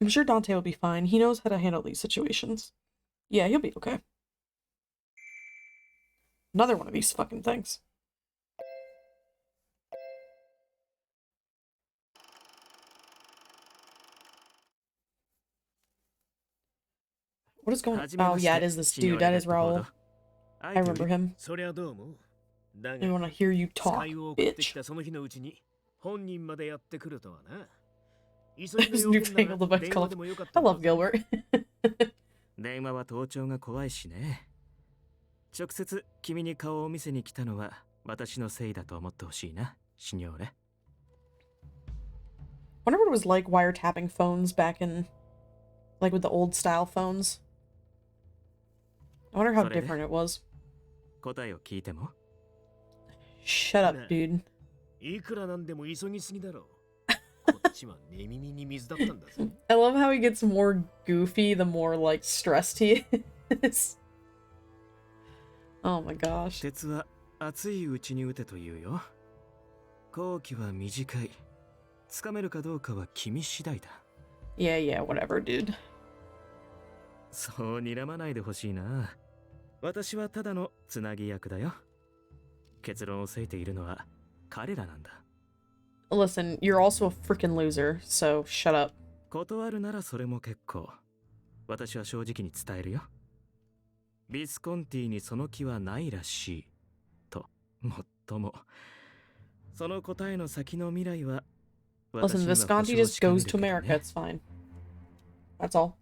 I'm sure Dante will be fine. He knows how to handle these situations. Yeah, he'll be okay. Another one of these fucking things. What is going on? Oh, yeah, it is this dude. That is Raul. I remember him. I want to hear you talk, bitch. His newfangled device called. I love Gilbert. 電話は盗聴が怖いしね。直接君に顔を見せに来たのは私のせいだと思ってほしいな、シニョーレ。I wonder what it was like wiretapping phones back in, like with the old style phones. I wonder how different it was. 答えを聞いても Shut up, dude. いくらなんでも急ぎすぎだろ。こっちは寝耳に水だったんだぞ。I love how he gets more goofy the more, like, stressed he is. Oh my gosh. 鉄は熱いうちに撃てというよ。工期は短い。つかめるかどうかは君次第だ。Yeah, yeah, whatever, dude. そう睨まないでほしいな。私はただのつなぎ役だよ。結論をせいているのは彼らなんだ。Listen, you're also a freaking loser, so shut up. 断るならそれも結構。私は正直に伝えるよ。ビスコンティにその気はないらしい。と、もっとも。その答えの先の未来は。Listen, Visconti just goes to America, it's fine. That's all.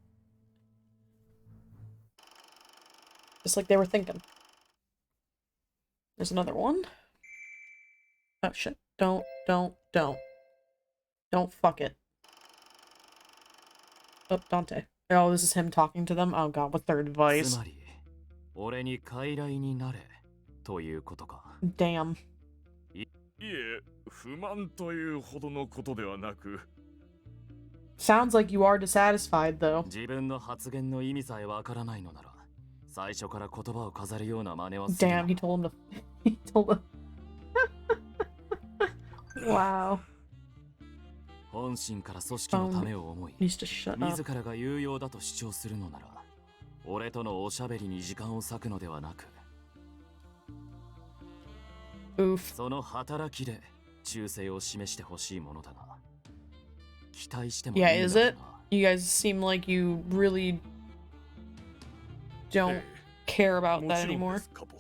Just like they were thinking. There's another one. Oh shit. Don't fuck it. Oh, Dante. Oh, this is him talking to them? Oh god, what's their advice? 俺に傀儡になれということか。Damn. いえ、不満というほどのことではなく。Sounds like you are dissatisfied, though. 自分の発言の意味さえわからないのなら、最初から言葉を飾るような真似はするな。Damn, he told him to. He told him. Wow. 本心から組織のためを思い、 Needs to shut up. 自らが有用だと主張するのなら、俺とのおしゃべりに時間を割くのではなく、Oof. その働きで忠誠を示してほしいものだが、期待してもいい Yeah, ん is だろう it? な。You guys seem like you really don't care about も that ちろん anymore. ですカポ。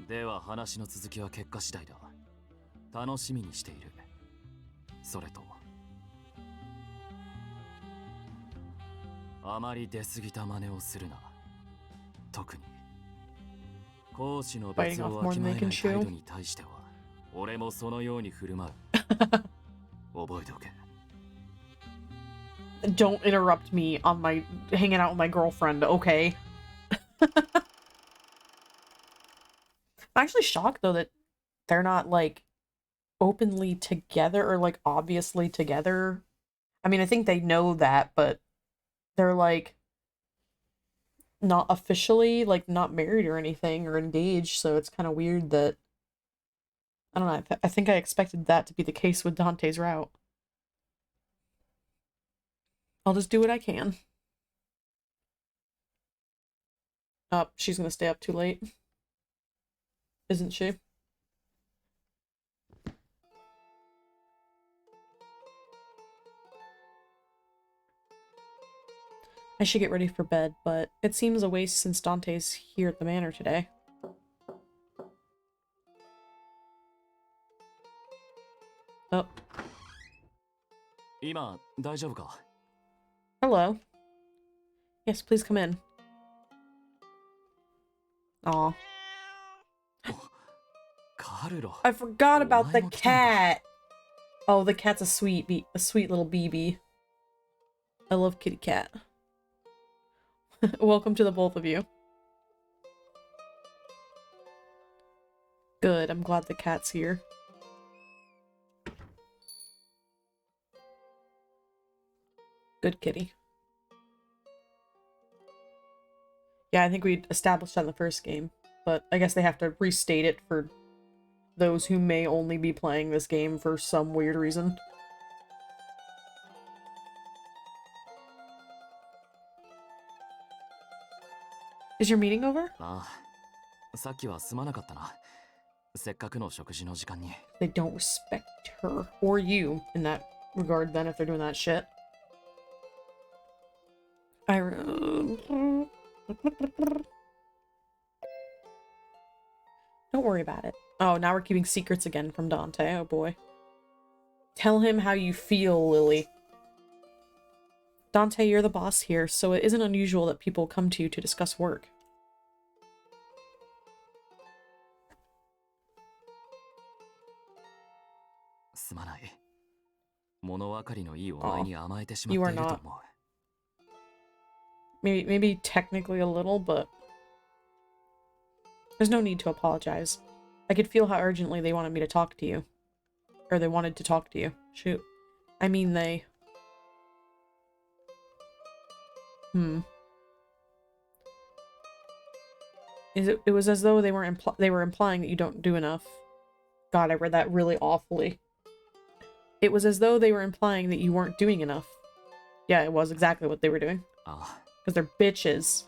では話の続きは結果次第だ。楽しみにしている。それとあまり出過ぎた真似をするな。特に講師の別をわきまえない態度に対しては俺もそのように振る舞う。覚えておけ。 Don't interrupt me on my hanging out with my girlfriend, okay? I'm actually shocked though that they're not like openly together or like obviously together. I mean, I think they know that, but they're like not officially like not married or anything or engaged, so it's kind of weird that I don't know. I think I expected that to be the case with Dante's route. I'll just do what I can. Oh, she's gonna stay up too late. Isn't she? I should get ready for bed, but it seems a waste since Dante's here at the manor today. Oh. 今大丈夫か？ Hello. Yes, please come in. Aw. カルロ。 I forgot about the お前も来たんだ。 cat. Oh, the cat's a sweet little BB. I love kitty cat. Welcome to the both of you. Good, I'm glad the cat's here. Good kitty. Yeah, I think we established that in the first game, but I guess they have to restate it for those who may only be playing this game for some weird reason. Is your meeting over? ああ、さっきはすまなかったな。せっかくの食事の時間に。They don't respect her or you in that regard then if they're doing that shit. Don't worry about it. Oh, now we're keeping secrets again from Dante. Oh boy. Tell him how you feel, Lily. Dante, you're the boss here, so it isn't unusual that people come to you to discuss work. You are not. Maybe technically a little, but there's no need to apologize. I could feel how urgently they wanted me to talk to you. Or they wanted to talk to you. Shoot. I mean they. It was as though they were implying that you don't do enough. God, I read that really awfully. It was as though they were implying that you weren't doing enough. Yeah, it was exactly what they were doing. Because they're bitches.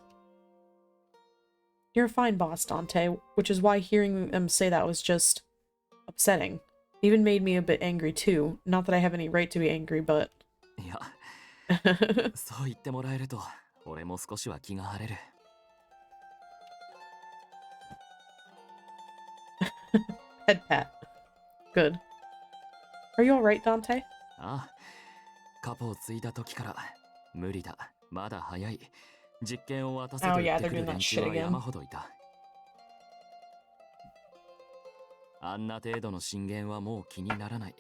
You're a fine boss, Dante, which is why hearing them say that was just upsetting. Even made me a bit angry too. Not that I have any right to be angry, but... Head pat. Good. Are you alright, Dante? Oh yeah, they're doing that shit again. あんな程度の進言はもう気にならない。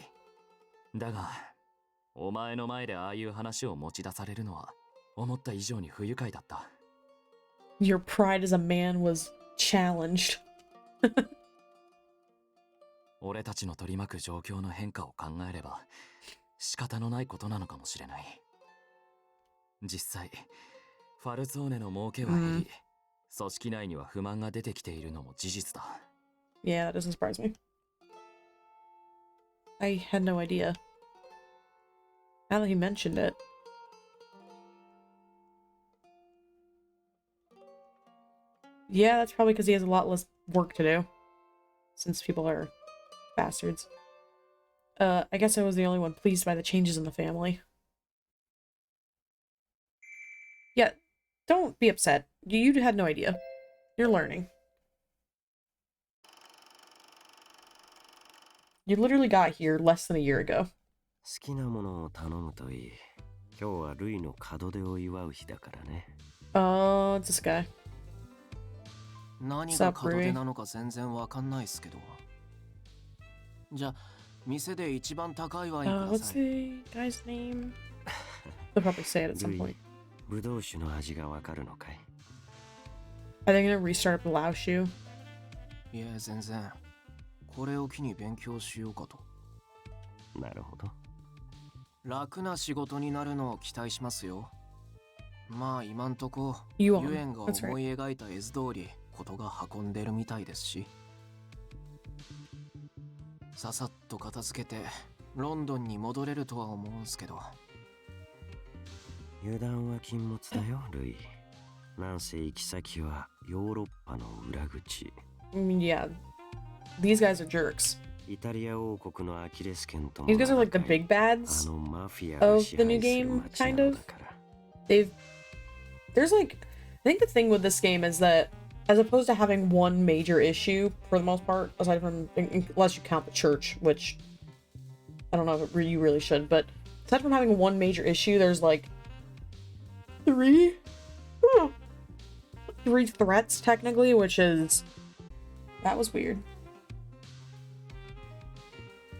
だが、お前の前でああいう話を持ち出されるのは思った以上に不愉快だった。Your pride as a man was challenged. 俺たちの取り巻く状況の変化を考えれば仕方のないことなのかもしれない。実際、ファルツォーネの儲けは減り、組織内には不満が出てきているのも事実だ。Yeah, that doesn't surprise me. I had no idea. Now that he mentioned it. Yeah, that's probably because he has a lot less work to do. Since people are bastards. I guess I was the only one pleased by the changes in the family. Yeah, don't be upset. You had no idea. You're learning. You literally got here less than a year ago. 好きなものを頼むといい。今日はルイの門出を祝う日だからね。Oh, it's this guy. 何が門出なのか全然わかんないっすけど。じゃあ、店で一番高いワインください。What's the guy's name? They'll probably say it at some point. ブドウ酒の味がわかるのかい? Are they gonna restart up the Lao shoe? いや、全然。これを機に勉強しようかと。なるほど。楽な仕事になるのを期待しますよ。まあ今んとこ、ユエンが思い描いた絵図通り、ことが運んでるみたいですし。ささっと片付けて、ロンドンに戻れるとは思うんすけど。油断は禁物だよ、ルイ。なんせ行き先はヨーロッパの裏口。Yeah. These guys are jerks. イタリア王国のアキレス腱と These guys are like the big bads of the new game, kind of. There's like, I think the thing with this game is that as opposed to having one major issue for the most part, aside from, unless you count the church, which I don't know if you really should, but aside from having one major issue, there's like three threats technically, which is, that was weird.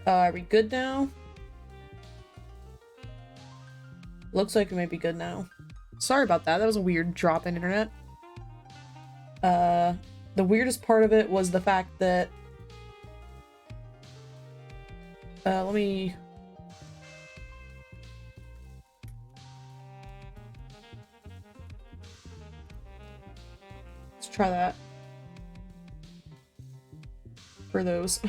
Are we good now? Looks like we might be good now. Sorry about that. That was a weird drop in internet. The weirdest part of it was the fact that... let me... Let's try that. For those.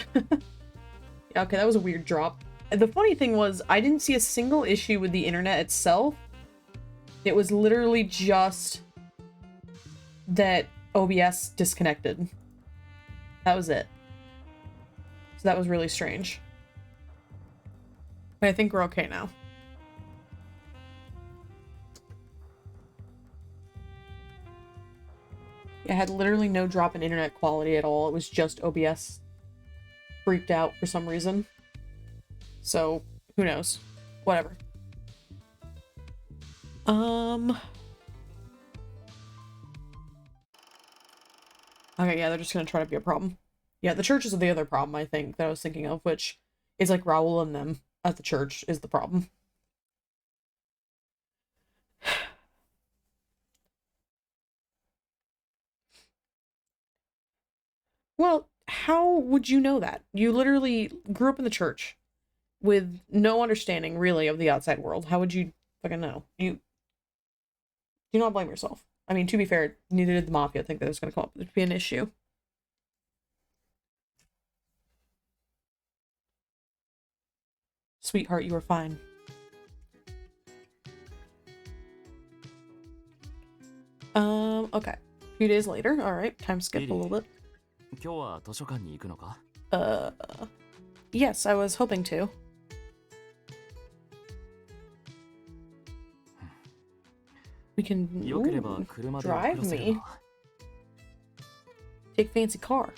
Okay, that was a weird drop. And the funny thing was, I didn't see a single issue with the internet itself. It was literally just that OBS disconnected. That was it. So that was really strange. But I think we're okay now. I had literally no drop in internet quality at all. It was just OBS freaked out for some reason. So, who knows? Whatever. Okay, yeah, they're just gonna try to be a problem. Yeah, the church is the other problem, I think, that I was thinking of, which is like Raoul and them at the church is the problem. Well, how would you know that? You literally grew up in the church with no understanding, really, of the outside world. How would you fucking know? You do not blame yourself. I mean, to be fair, neither did the Mafia think that it was going to come up to be an issue. Sweetheart, you were fine. Okay. A few days later. Alright, time skip a little bit. Yes, I was hoping to. We can drive me. Take fancy car.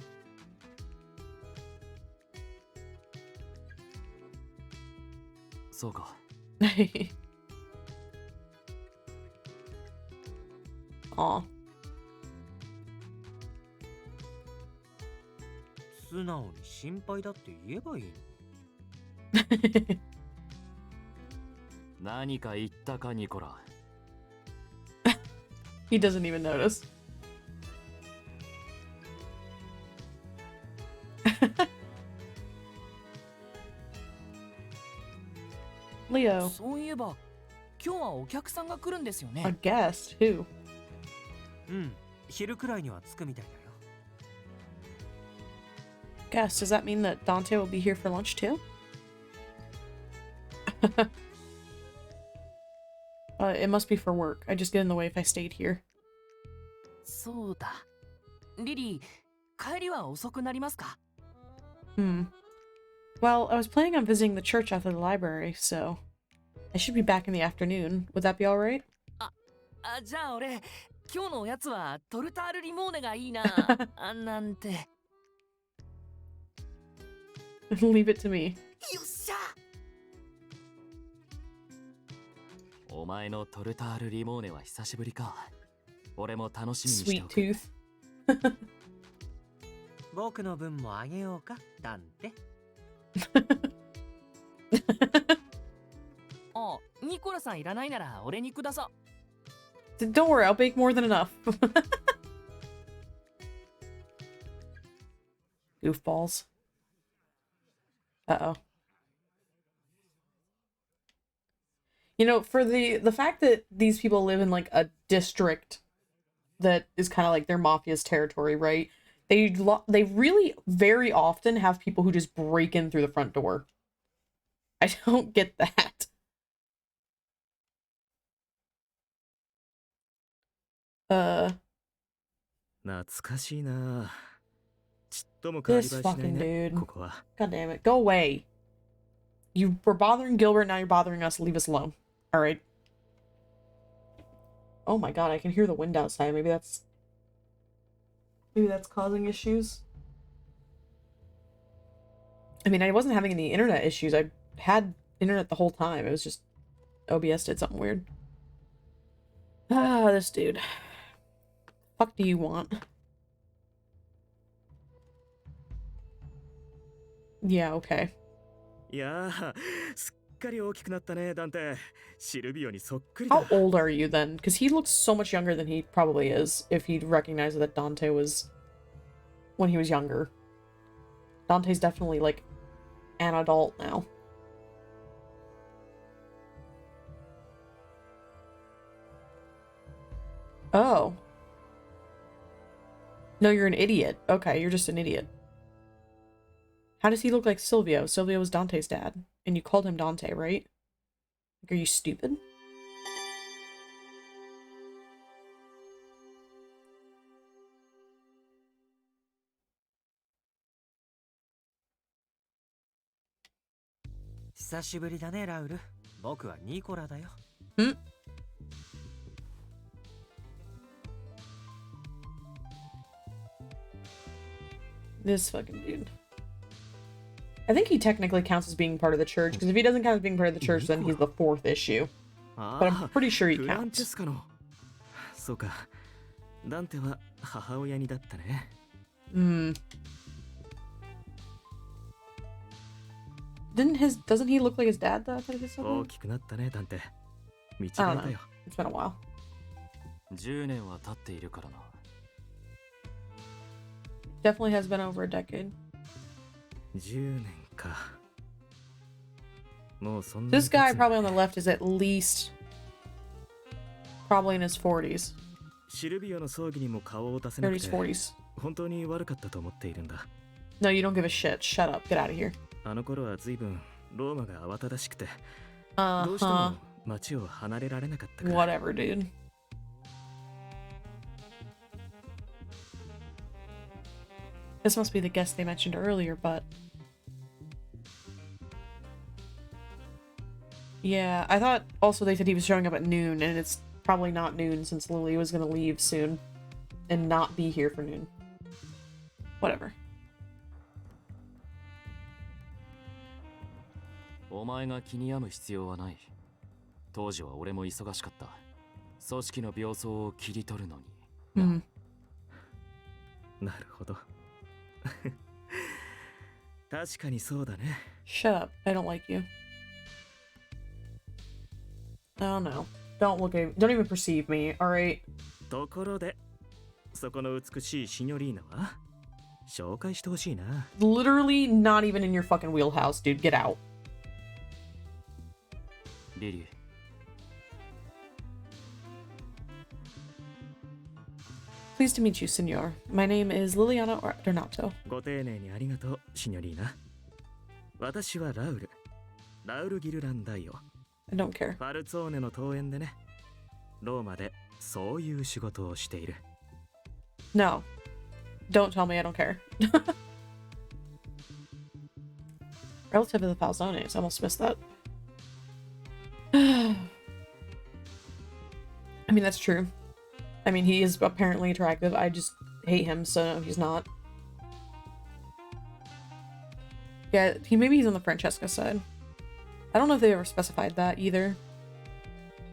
Aw. 素直に心配だって言えばいいの。何か言ったかニコラ。He doesn't even notice. Leo. そういえば今日はお客さんが来るんですよね。 A guest? Who? うん、昼くらいには着くみたいだよ。Guest, does that mean that Dante will be here for lunch too? It must be for work. I just get in the way if I stayed here. そうだ。リリー、帰りは遅くなりますか？ Well, I was planning on visiting the church after the library, so I should be back in the afternoon. Would that be alright? じゃあ俺、今日のおやつはトルタールリモーネがいいな。なんて。Leave it to me. よっしゃ。お前のトルタールリモーネは久しぶりか。俺も楽しみにしておく。Sweet tooth. 僕の分もあげようか、ダンテ。あ、ニコラさんいらないなら俺にくださ。Don't worry, I'll bake more than enough. Goofballs. Uh-oh. You know, for the fact that these people live in like a district that is kind of like their mafia's territory, right? They really very often have people who just break in through the front door. I don't get that. This fucking dude. God damn it. Go away. You were bothering Gilbert, now you're bothering us. Leave us alone. Alright. Oh my god, I can hear the wind outside. Maybe that's causing issues. I mean, I wasn't having any internet issues. I had internet the whole time. It was just OBS did something weird. Ah, this dude. Fuck do you want? Yeah, okay. How old are you then? Because he looks so much younger than he probably is, if he'd recognize that Dante was when he was younger. Dante's definitely, like, an adult now. Oh. No, you're an idiot. Okay, you're just an idiot. How does he look like Silvio? Silvio was Dante's dad. And you called him Dante, right? Like, are you stupid? 久しぶりだねラウル。僕はニコラだよ。This fucking dude. I think he technically counts as being part of the church, because if he doesn't count as being part of the church, then he's the 4th issue. But I'm pretty sure he counts. そうか。ダンテは母親にだったね。Doesn't he look like his dad though? I thought he said that. 大きくなったね、ダンテ。見違え I don't た know. よ。It's been a while. 10年は経っているからな。Definitely has been over a decade. 10年か。もうそんな This guy probably on the left is at least probably in his 40s. シルビオの葬儀にも顔を出せなく 30s, て 40s. 本当に悪かったと思っているんだ。 No, you don't give a shit. Shut up. Get out of here. あの頃は随分ローマが慌ただしくて、Uh-huh. どうしても街を離れられなかったから。 Whatever, dude. This must be the guest they mentioned earlier, but... Yeah, I thought also they said he was showing up at noon, and it's probably not noon since Lily was gonna leave soon and not be here for noon. Whatever. お前が気に病む必要はない。当時は俺も忙しかった。組織の病巣を切り取るのに。なるほど。確かにそうだね。Shut up. I don't like you. Oh no. Don't look at me. Don't even perceive me, alright? ところで、そこの美しいシニョリーナは紹介してほしいな。Literally not even in your fucking wheelhouse, dude. Get out. リリー。Pleased to meet you, Senor. My name is Liliana Donato. ご丁寧にありがとう、シニョリーナ。私はラウル。ラウル・ギルランダイオ。I don't care. ファルツォーネの桃園でね。ローマでそういう仕事をしている。No. Don't tell me I don't care. Relative of the Falzones. I almost missed that. I mean, that's true. I mean, he is apparently attractive. I just hate him, so no, he's not. Yeah, maybe he's on the Francesca side. I don't know if they ever specified that either.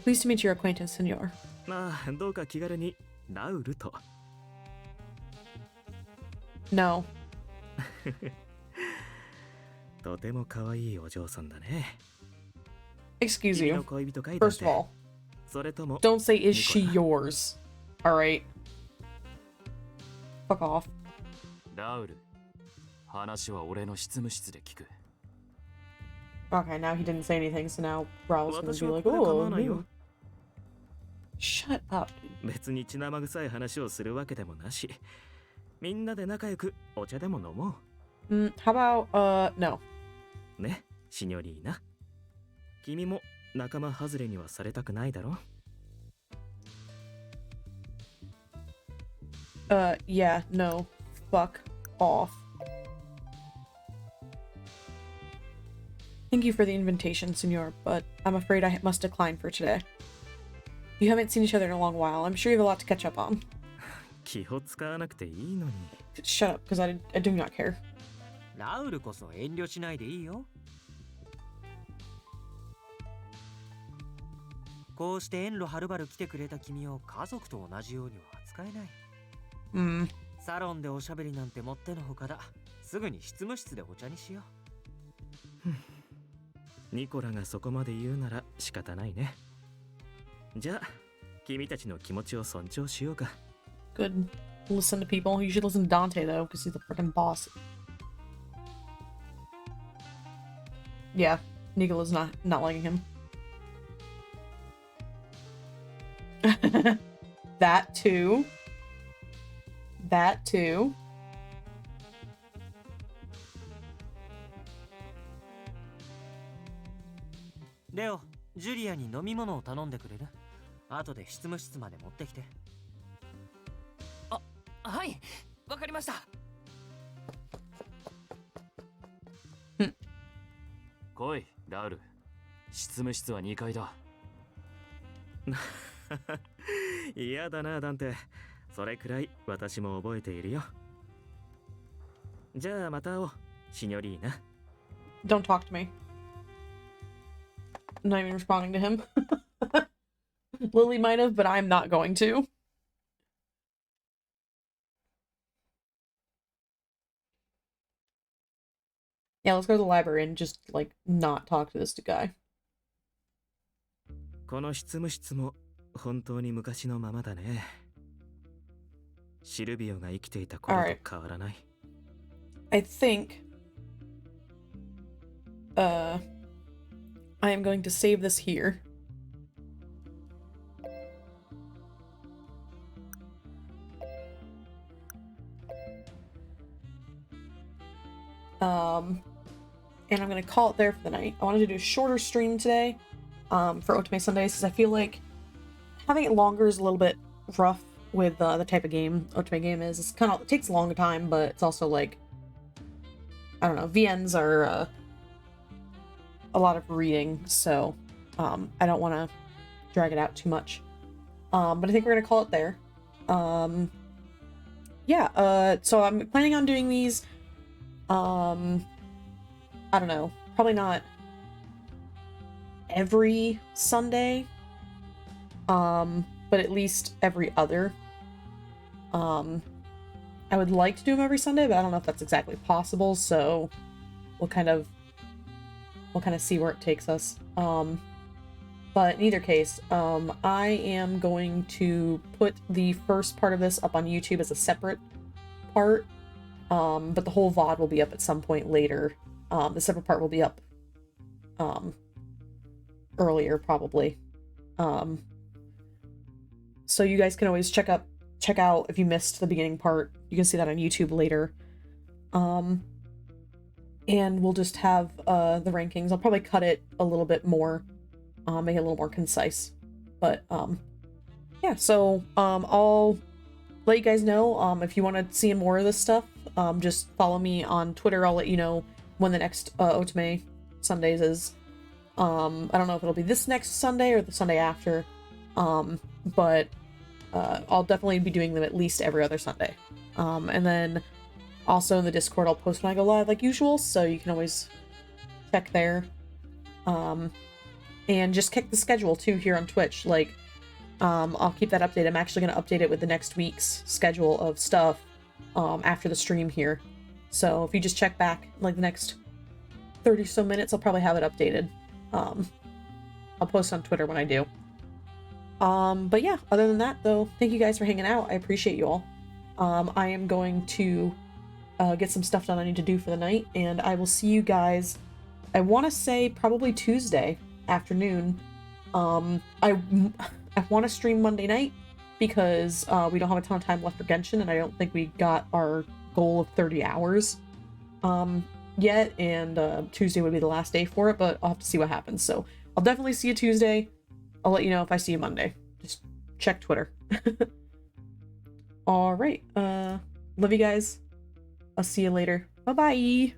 Pleased to meet your acquaintance, Senor. まあ、どうか気軽にラウルと。No. とても可愛いお嬢さんだね。 Excuse 君の you. 恋人かいだって First of all, それとも don't say, is she ニコラ yours? Alright. Fuck off. ラウル。話は俺の執務室で聞く。Okay, now he didn't say anything, so now Raul's gonna 私 be は like, ここで構 oh, わないよ。 new. Shut up, dude. 別に血生臭い話をするわけでもなし。みんなで仲良くお茶でも飲も How about, no. う。ね、シニョリーナ。君も仲間外れにはされたくないだろ Yeah, no. Fuck off. Thank you for the invitation, Senor, but I'm afraid I must decline for today. You haven't seen each other in a long while. I'm sure you have a lot to catch up on. 気を使わなくていいのに。Shut up, because I do not care. ラウルこそ遠慮しないでいいよ。こうして遠路はるばる来てくれた君を家族と同じようには扱えない。サロンでおしゃべりなんてもってのほかだ。すぐに執務室でお茶にしよう。ニコラがそこまで言うなら仕方ないね。じゃあ、君たちの気持ちを尊重しようか。Good. Listen to people. You should listen to Dante, though, because he's the freaking boss. Yeah, Nicola's not liking him. That too. That too. レオ、ジュリアに飲み物を頼んでくれる？後で執務室まで持ってきて。あ、はい、わかりました。来い、ラル、執務室は2階だ。嫌だな、ダンテ。それくらい私も覚えているよ。じゃあまた会おう、シニョリーナ。Don't talk to me. I'm not even responding to him. Lily might have, but I'm not going to. Yeah, let's go to the library and just, like, not talk to this guy. この執務室も本当に昔のままだね。シルビオが生きていた頃と変わらない。I think I am going to save this here. And I'm gonna call it there for the night. I wanted to do a shorter stream today for Otome Sundays because I feel like having it longer is a little bit rough with the type of game Otome game is. It's kind of, it takes a long time, but it's also like, I don't know, VNs are a lot of reading, so I don't want to drag it out too much. But I think we're gonna call it there. Yeah, so I'm planning on doing these, I don't know, probably not every Sunday, but at least every other. I would like to do them every Sunday, but I don't know if that's exactly possible, so we'll kind of see where it takes us. But in either case, I am going to put the first part of this up on YouTube as a separate part, but the whole VOD will be up at some point later. The separate part will be up earlier, probably. So you guys can always check out if you missed the beginning part. You can see that on YouTube later. And we'll just have the rankings. I'll probably cut it a little bit more, make it a little more concise. But yeah, so I'll let you guys know if you want to see more of this stuff. Just follow me on Twitter. I'll let you know when the next Otome Sundays is. I don't know if it'll be this next Sunday or the Sunday after, but I'll definitely be doing them at least every other Sunday. And then also in the Discord, I'll post when I go live like usual, so you can always check there. And just check the schedule too here on Twitch. Like, I'll keep that updated. I'm actually going to update it with the next week's schedule of stuff after the stream here. So if you just check back like the next 30 so minutes, I'll probably have it updated. I'll post on Twitter when I do. But yeah, other than that though, thank you guys for hanging out. I appreciate you all. I am going to get some stuff done I need to do for the night, and I will see you guys, I want to say probably Tuesday afternoon. I want to stream Monday night because we don't have a ton of time left for Genshin, and I don't think we got our goal of 30 hours yet, and Tuesday would be the last day for it, but I'll have to see what happens. So I'll definitely see you Tuesday. I'll let you know if I see you Monday. Just check Twitter. All right. Love you guys. I'll see you later. Bye-bye.